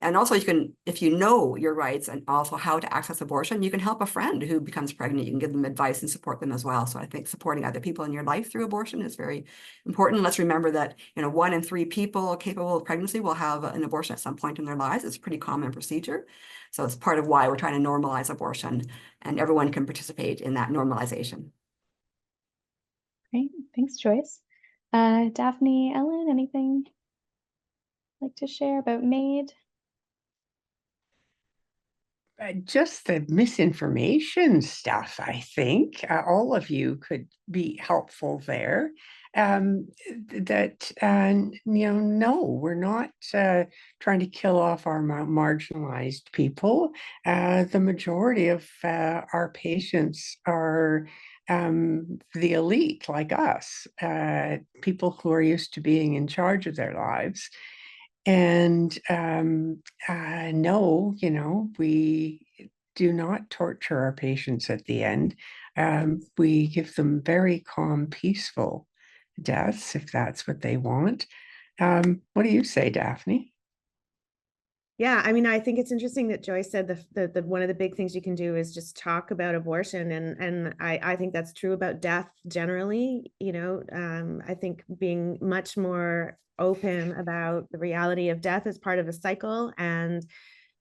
also you can, if you know your rights and also how to access abortion, you can help a friend who becomes pregnant. You can give them advice and support them as well. So I think supporting other people in your life through abortion is very important. Let's remember that 1 in 3 people capable of pregnancy will have an abortion at some point in their lives. It's a pretty common procedure. So it's part of why we're trying to normalize abortion, and everyone can participate in that normalization. Great, thanks, Joyce. Daphne, Ellen, anything you'd like to share about MAID? Just the misinformation stuff, I think. All of you could be helpful there. No, we're not trying to kill off our marginalized people. The majority of our patients are the elite, like us, people who are used to being in charge of their lives. And no, we do not torture our patients at the end. We give them very calm, peaceful deaths if that's what they want. What do you say, Daphne? Yeah, I mean, I think it's interesting that Joyce said the one of the big things you can do is just talk about abortion, and I think that's true about death generally. I think being much more open about the reality of death as part of a cycle, and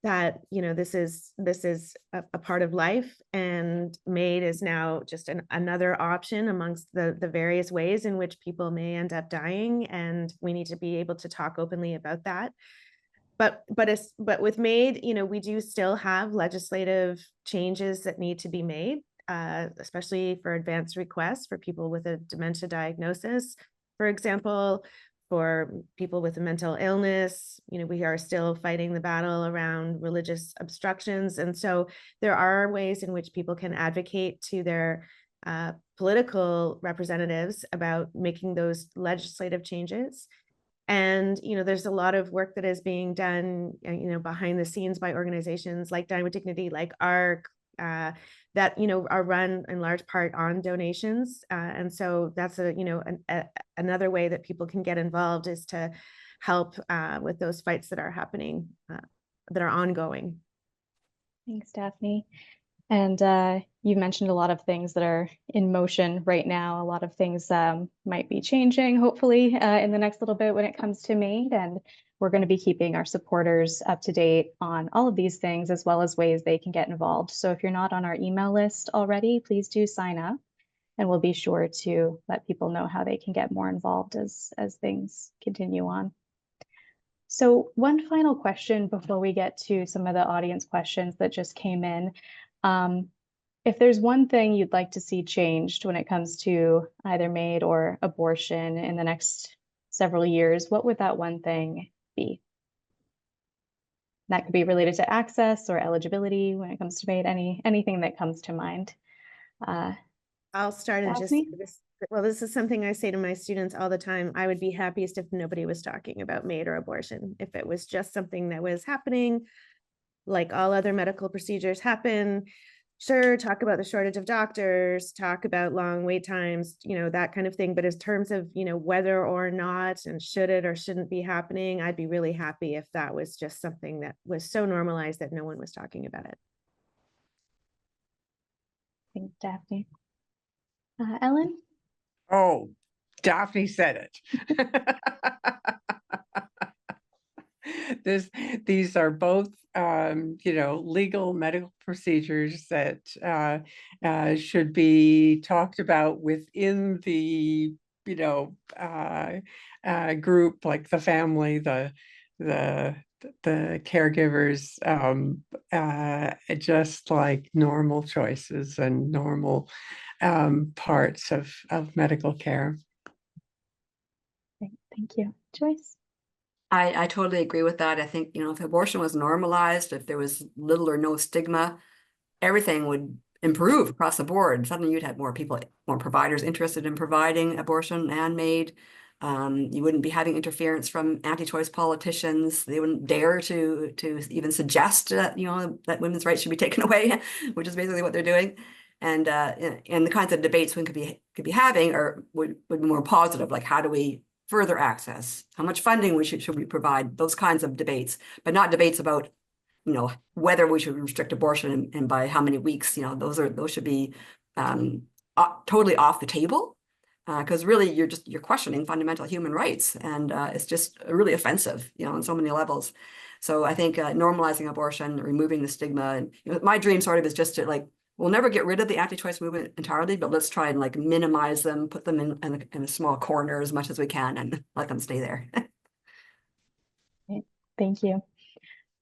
that this is a part of life, and MAID is now just another option amongst the various ways in which people may end up dying, and we need to be able to talk openly about that. But with MAID, we do still have legislative changes that need to be made, especially for advance requests for people with a dementia diagnosis. For example, for people with a mental illness, we are still fighting the battle around religious obstructions. And so there are ways in which people can advocate to their political representatives about making those legislative changes. And, there's a lot of work that is being done, behind the scenes by organizations like Dying with Dignity, like ARC, that, are run in large part on donations. And so that's another way that people can get involved, is to help with those fights that are happening, that are ongoing. Thanks, Daphne. And you mentioned a lot of things that are in motion right now. A lot of things might be changing, hopefully, in the next little bit when it comes to MAID. And we're going to be keeping our supporters up to date on all of these things, as well as ways they can get involved. So if you're not on our email list already, please do sign up. And we'll be sure to let people know how they can get more involved as things continue on. So one final question before we get to some of the audience questions that just came in. If there's one thing you'd like to see changed when it comes to either MAID or abortion in the next several years, what would that one thing be? That could be related to access or eligibility when it comes to MAID, anything that comes to mind. I'll start and just Daphne? this is something I say to my students all the time. I would be happiest if nobody was talking about MAID or abortion. If it was just something that was happening, like all other medical procedures happen. Sure, talk about the shortage of doctors, talk about long wait times, that kind of thing. But in terms of, whether or not and should it or shouldn't be happening, I'd be really happy if that was just something that was so normalized that no one was talking about it. Thanks, Daphne. Ellen? Oh, Daphne said it. These are both, legal medical procedures that should be talked about within the, group, like the family, the caregivers, just like normal choices and normal parts of medical care. Thank you. Joyce? I totally agree with that. I think, if abortion was normalized, if there was little or no stigma, everything would improve across the board. Suddenly you'd have more people, more providers interested in providing abortion and MAID. You wouldn't be having interference from anti-choice politicians. They wouldn't dare to even suggest that, that women's rights should be taken away, which is basically what they're doing. And the kinds of debates we could be having would be more positive, like how do we further access, how much funding should we provide, those kinds of debates, but not debates about whether we should restrict abortion and by how many weeks. Those should be totally off the table, because really you're questioning fundamental human rights, and it's just really offensive, on so many levels. So I think normalizing abortion, removing the stigma, and my dream sort of is just to we'll never get rid of the anti-choice movement entirely, but let's try and minimize them, put them in a small corner as much as we can, and let them stay there. Thank you.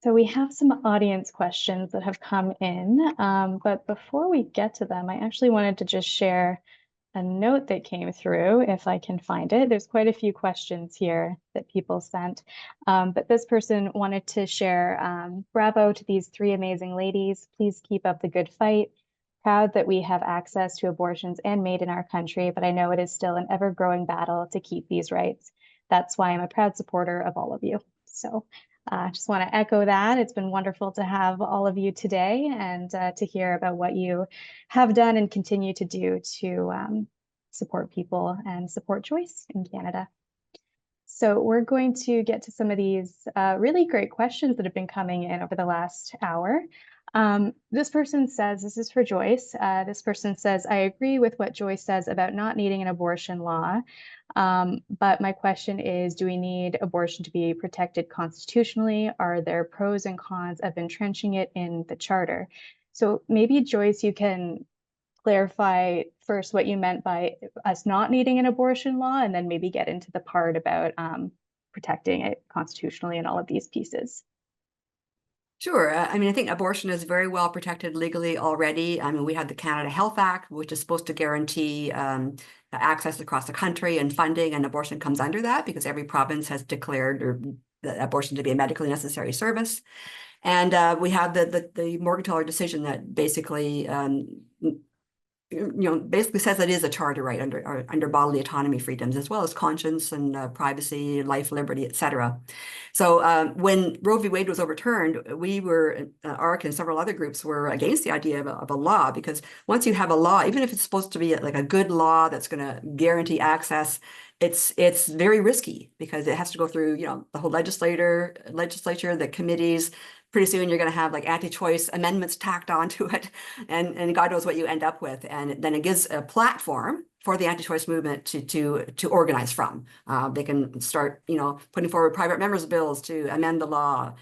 So we have some audience questions that have come in, but before we get to them, I actually wanted to just share a note that came through, if I can find it. There's quite a few questions here that people sent, but this person wanted to share, bravo to these three amazing ladies. Please keep up the good fight. Proud that we have access to abortions and MAID in our country, but I know it is still an ever-growing battle to keep these rights. That's why I'm a proud supporter of all of you. So I just want to echo that. It's been wonderful to have all of you today and to hear about what you have done and continue to do to support people and support choice in Canada. So we're going to get to some of these really great questions that have been coming in over the last hour. This person says, this is for Joyce. This person says, I agree with what Joyce says about not needing an abortion law. But my question is, do we need abortion to be protected constitutionally? Are there pros and cons of entrenching it in the charter? So maybe Joyce, you can clarify first what you meant by us not needing an abortion law, and then maybe get into the part about protecting it constitutionally and all of these pieces. Sure. I think abortion is very well protected legally already. We have the Canada Health Act, which is supposed to guarantee access across the country and funding, and abortion comes under that because every province has declared abortion to be a medically necessary service. And we have the Morgentaler decision that basically basically says that it is a charter right under bodily autonomy freedoms, as well as conscience and privacy, life, liberty, etc. So when Roe v. Wade was overturned, we were, ARC and several other groups were against the idea of a law, because once you have a law, even if it's supposed to be like a good law that's going to guarantee access, it's very risky because it has to go through, the whole legislature, the committees, pretty soon you're going to have like anti-choice amendments tacked onto it, and God knows what you end up with. And then it gives a platform for the anti-choice movement to organize from. They can start, putting forward private members' bills to amend the law.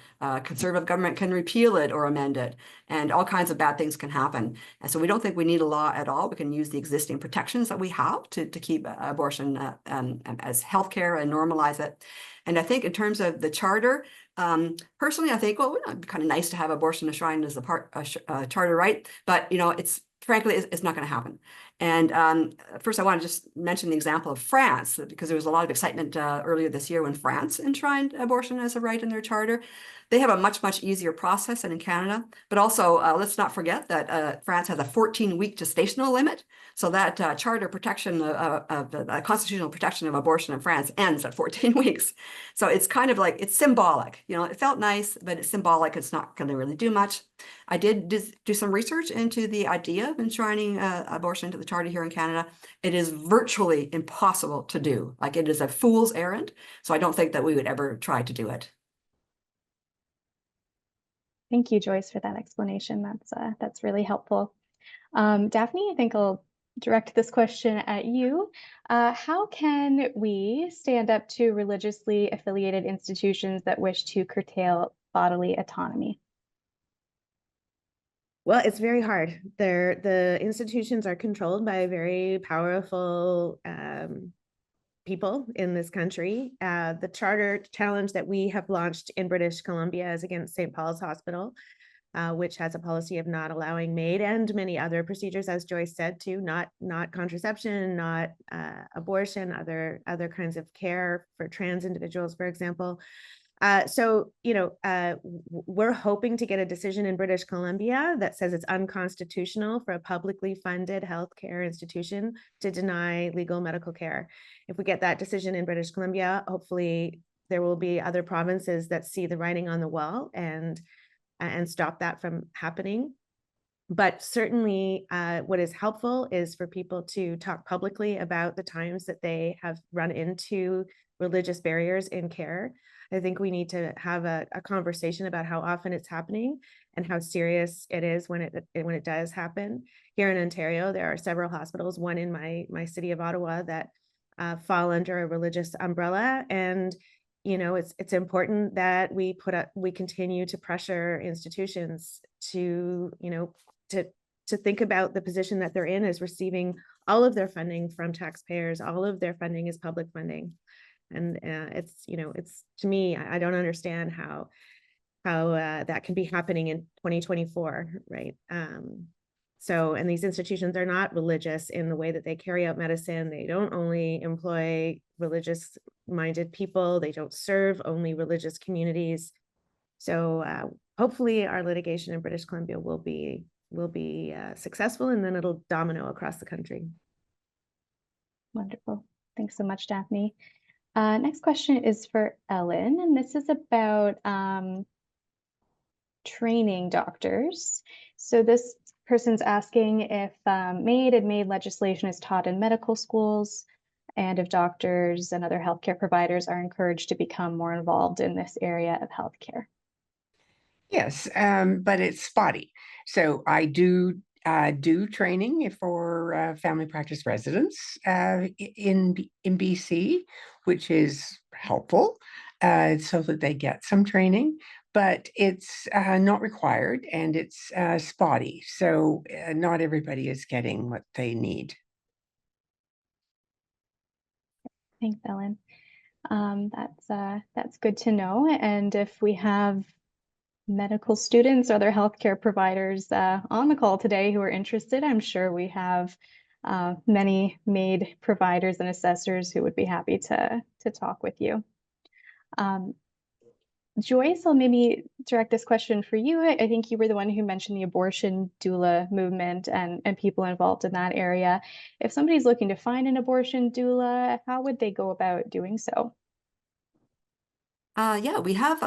Conservative government can repeal it or amend it, and all kinds of bad things can happen. And so we don't think we need a law at all. We can use the existing protections that we have to keep abortion as healthcare and normalize it. And I think in terms of the charter, personally, I think, well, it'd be kind of nice to have abortion enshrined as a charter right, but frankly, it's not going to happen. And first, I want to just mention the example of France, because there was a lot of excitement earlier this year when France enshrined abortion as a right in their charter. They have a much, much easier process than in Canada. But also, let's not forget that France has a 14-week gestational limit. So that charter protection of the constitutional protection of abortion in France ends at 14 weeks. So it's kind of like, it's symbolic. It felt nice, but it's symbolic. It's not going to really do much. I did do some research into the idea of enshrining abortion into the charter here in Canada. It is virtually impossible to do. Like, it is a fool's errand. So I don't think that we would ever try to do it. Thank you, Joyce, for that explanation. That's really helpful. Daphne, I think I'll direct this question at you. How can we stand up to religiously affiliated institutions that wish to curtail bodily autonomy? Well, it's very hard. The institutions are controlled by very powerful people in this country. The charter challenge that we have launched in British Columbia is against St. Paul's Hospital, which has a policy of not allowing MAID and many other procedures, as Joyce said, too, not contraception, not abortion, other kinds of care for trans individuals, for example. So, we're hoping to get a decision in British Columbia that says it's unconstitutional for a publicly funded healthcare institution to deny legal medical care. If we get that decision in British Columbia, hopefully there will be other provinces that see the writing on the wall and stop that from happening. But certainly what is helpful is for people to talk publicly about the times that they have run into religious barriers in care. I think we need to have a conversation about how often it's happening and how serious it is when it does happen. Here in Ontario, there are several hospitals, one in my city of Ottawa, that fall under a religious umbrella. And it's important that we continue to pressure institutions to think about the position that they're in as receiving all of their funding from taxpayers. All of their funding is public funding. And it's to me, I don't understand how that can be happening in 2024, right? And these institutions are not religious in the way that they carry out medicine. They don't only employ religious-minded people. They don't serve only religious communities. So hopefully our litigation in British Columbia will be successful, and then it'll domino across the country. Wonderful. Thanks so much, Daphne. Next question is for Ellen, and this is about training doctors. So this person's asking if MAID and MAID legislation is taught in medical schools, and if doctors and other healthcare providers are encouraged to become more involved in this area of healthcare. Yes, but it's spotty. So I do training for family practice residents in BC, which is helpful so that they get some training, but it's not required, and it's spotty. So not everybody is getting what they need. Thanks, Ellen. That's good to know. And if we have medical students or other healthcare providers on the call today who are interested, I'm sure we have many MAID providers and assessors who would be happy to talk with you. Joyce, I'll maybe direct this question for you. I think you were the one who mentioned the abortion doula movement and people involved in that area. If somebody's looking to find an abortion doula, how would they go about doing so? Yeah, we have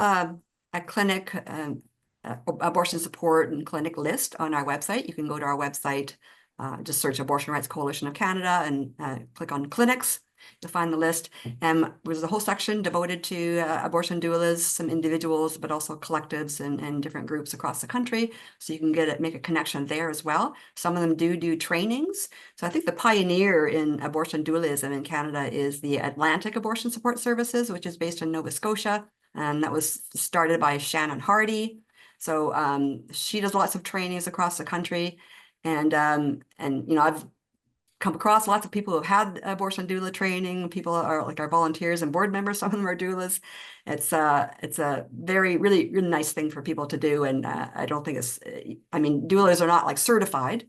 a clinic, abortion support and clinic list on our website. You can go to our website, just search Abortion Rights Coalition of Canada and click on clinics. You'll find the list. There's a whole section devoted to abortion doulas, some individuals, but also collectives and different groups across the country. So you can make a connection there as well. Some of them do trainings. So I think the pioneer in abortion doulism in Canada is the Atlantic Abortion Support Services, which is based in Nova Scotia. And that was started by Shannon Hardy. So she does lots of trainings across the country. And you know, I've come across lots of people who have had abortion doula training. People are like our volunteers and board members. Some of them are doulas. It's a very, really nice thing for people to do. And I don't think I mean, doulas are not like certified,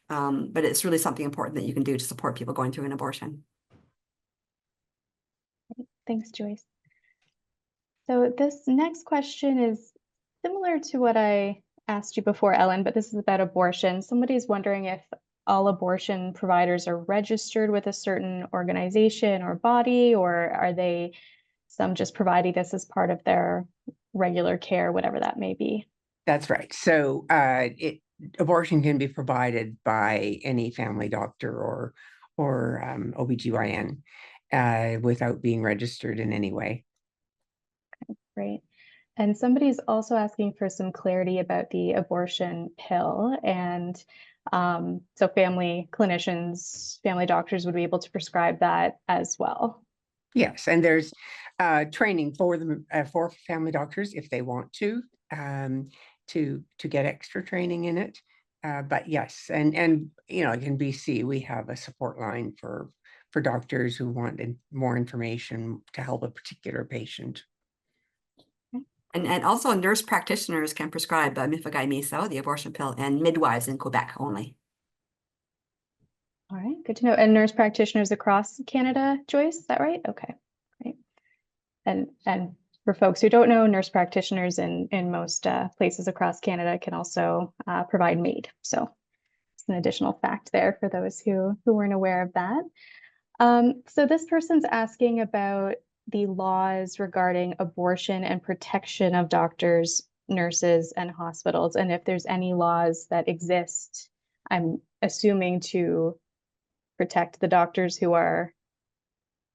but it's really something important that you can do to support people going through an abortion. Thanks, Joyce. So this next question is similar to what I asked you before, Ellen, but this is about abortion. Somebody's wondering if all abortion providers are registered with a certain organization or body, or are they some just providing this as part of their regular care, whatever that may be? That's right. So abortion can be provided by any family doctor or OBGYN without being registered in any way. Okay, great. And somebody's also asking for some clarity about the abortion pill. And so family clinicians, family doctors would be able to prescribe that as well. Yes, and there's training for them for family doctors if they want to get extra training in it. But yes, and you know, in BC we have a support line for doctors who want more information to help a particular patient. And also nurse practitioners can prescribe mifegammiso, the abortion pill, and midwives in Quebec only. All right, good to know. And nurse practitioners across Canada, Joyce, is that right? Okay, great. And for folks who don't know, nurse practitioners in most places across Canada can also provide MAID. So it's an additional fact there for those who weren't aware of that. So this person's asking about the laws regarding abortion and protection of doctors, nurses, and hospitals, and if there's any laws that exist, I'm assuming to protect the doctors who are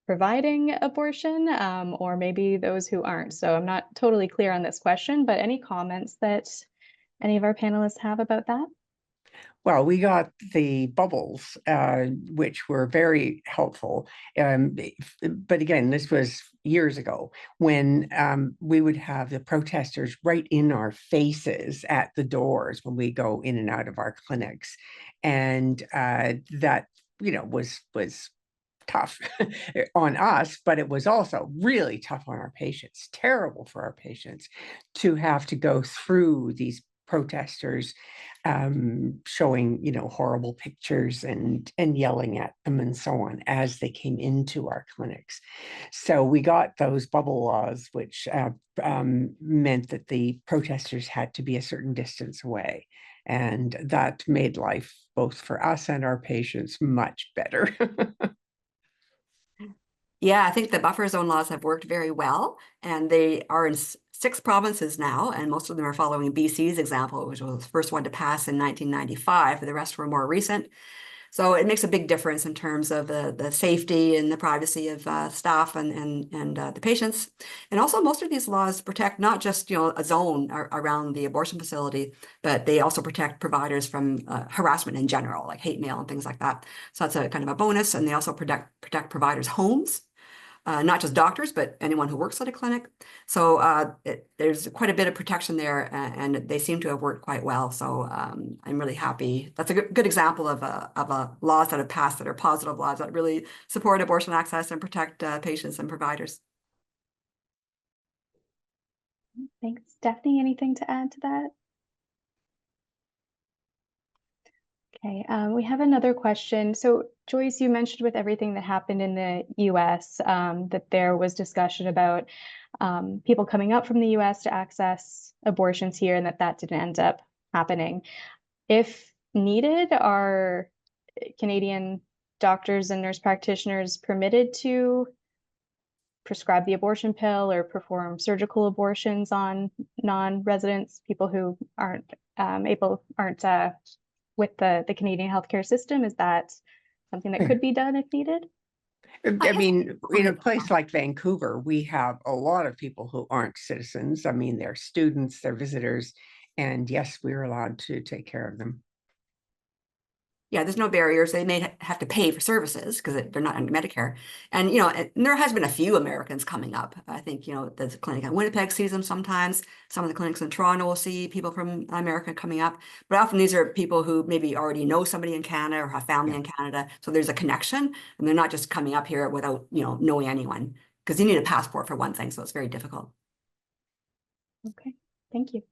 providing abortion, or maybe those who aren't. So I'm not totally clear on this question, but any comments that any of our panelists have about that? Well, we got the bubbles, which were very helpful. But again, this was years ago when we would have the protesters right in our faces at the doors when we go in and out of our clinics. And that, you know, was tough on us, but it was also really tough on our patients, terrible for our patients to have to go through these protesters showing, you know, horrible pictures and yelling at them and so on as they came into our clinics. So we got those bubble laws, which meant that the protesters had to be a certain distance away. And that made life both for us and our patients much better. Yeah, I think the buffer zone laws have worked very well, and they are in 6 provinces now, and most of them are following BC's example, which was the first one to pass in 1995. The rest were more recent. So it makes a big difference in terms of the safety and the privacy of staff and the patients. And also most of these laws protect not just, you know, a zone around the abortion facility, but they also protect providers from harassment in general, like hate mail and things like that. So that's a kind of a bonus. And they also protect providers' homes. Not just doctors, but anyone who works at a clinic. So there's quite a bit of protection there, and they seem to have worked quite well. So I'm really happy. That's a good example of laws that have passed that are positive laws that really support abortion access and protect patients and providers. Thanks. Stephanie, anything to add to that? Okay, we have another question. So Joyce, you mentioned with everything that happened in the US that there was discussion about people coming up from the US to access abortions here and that didn't end up happening. If needed, are Canadian doctors and nurse practitioners permitted to prescribe the abortion pill or perform surgical abortions on non-residents, people who aren't with the Canadian healthcare system? Is that something that could be done if needed? I mean, in a guess- place like Vancouver, we have a lot of people who aren't citizens. I mean, they're students, they're visitors, and yes, we're allowed to take care of them. Yeah, there's no barriers. They may have to pay for services because they're not under Medicare. And, and there has been a few Americans coming up. I think, the clinic in Winnipeg sees them sometimes. Some of the clinics in Toronto will see people from America coming up. But often these are people who maybe already know somebody in Canada or have family in Canada. So there's a connection, and they're not just coming up here without, knowing anyone, because you need a passport for one thing. So it's very difficult. Okay, thank you.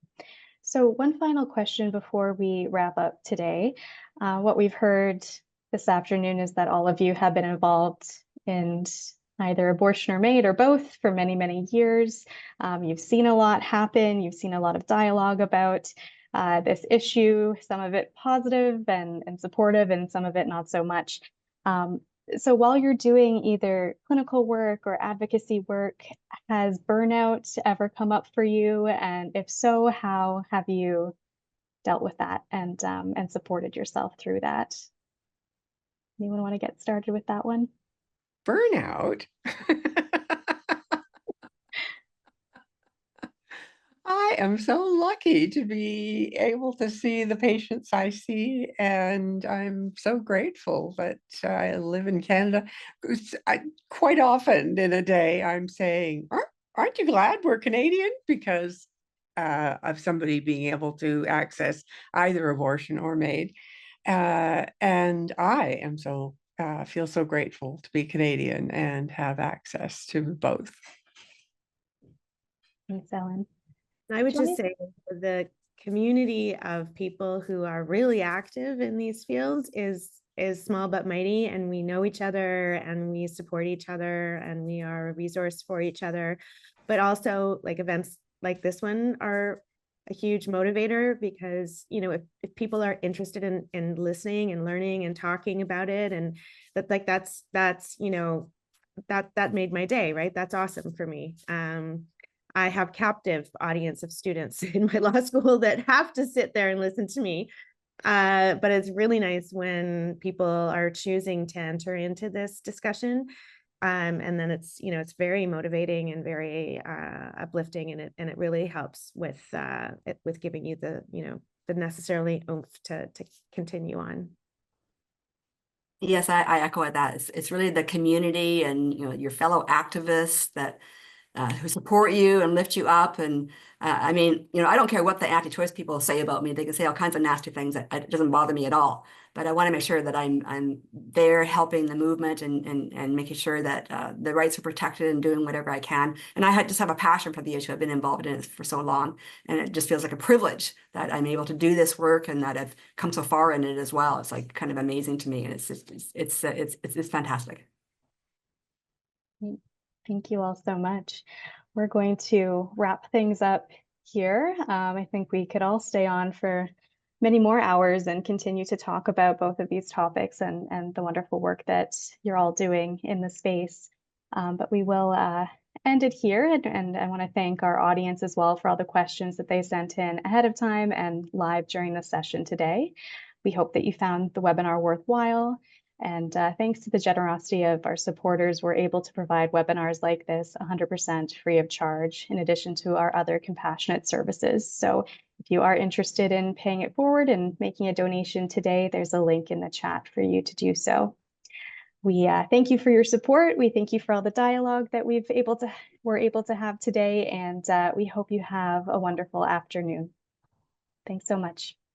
So one final question before we wrap up today. What we've heard this afternoon is that all of you have been involved in either abortion or MAID or both for many, many years. You've seen a lot happen. You've seen a lot of dialogue about this issue, some of it positive and supportive, and some of it not so much. So while you're doing either clinical work or advocacy work, has burnout ever come up for you? And if so, how have you dealt with that and supported yourself through that? Anyone want to get started with that one? Burnout. I am so lucky to be able to see the patients I see, and I'm so grateful that I live in Canada. Quite often in a day, I'm saying, aren't you glad we're Canadian? Because of somebody being able to access either abortion or MAID. And I am feel so grateful to be Canadian and have access to both. Thanks, Ellen. I would Johnny? just say the community of people who are really active in these fields is small but mighty, and we know each other and we support each other and we are a resource for each other. But also, like, events like this one are a huge motivator, because if people are interested in listening and learning and talking about it, and that's that made my day, right? That's awesome for me. I have captive audience of students in my law school that have to sit there and listen to me. But it's really nice when people are choosing to enter into this discussion. And then it's very motivating and very uplifting, and it really helps with giving you the necessarily oomph to continue on. Yes, I echo that. It's really the community and your fellow activists that who support you and lift you up. And I mean, I don't care what the anti-choice people say about me. They can say all kinds of nasty things. It doesn't bother me at all. But I want to make sure that I'm there helping the movement and making sure that the rights are protected and doing whatever I can. And I just have a passion for the issue. I've been involved in it for so long, and it just feels like a privilege that I'm able to do this work and that I've come so far in it as well. It's like kind of amazing to me, and it's fantastic. Thank you all so much. We're going to wrap things up here. I think we could all stay on for many more hours and continue to talk about both of these topics and the wonderful work that you're all doing in the space. But we will end it here. And I want to thank our audience as well for all the questions that they sent in ahead of time and live during the session today. We hope that you found the webinar worthwhile. And thanks to the generosity of our supporters, we're able to provide webinars like this 100% free of charge, in addition to our other compassionate services. So if you are interested in paying it forward and making a donation today, there's a link in the chat for you to do so. We thank you for your support. We thank you for all the dialogue that we're able to have today, and we hope you have a wonderful afternoon. Thanks so much.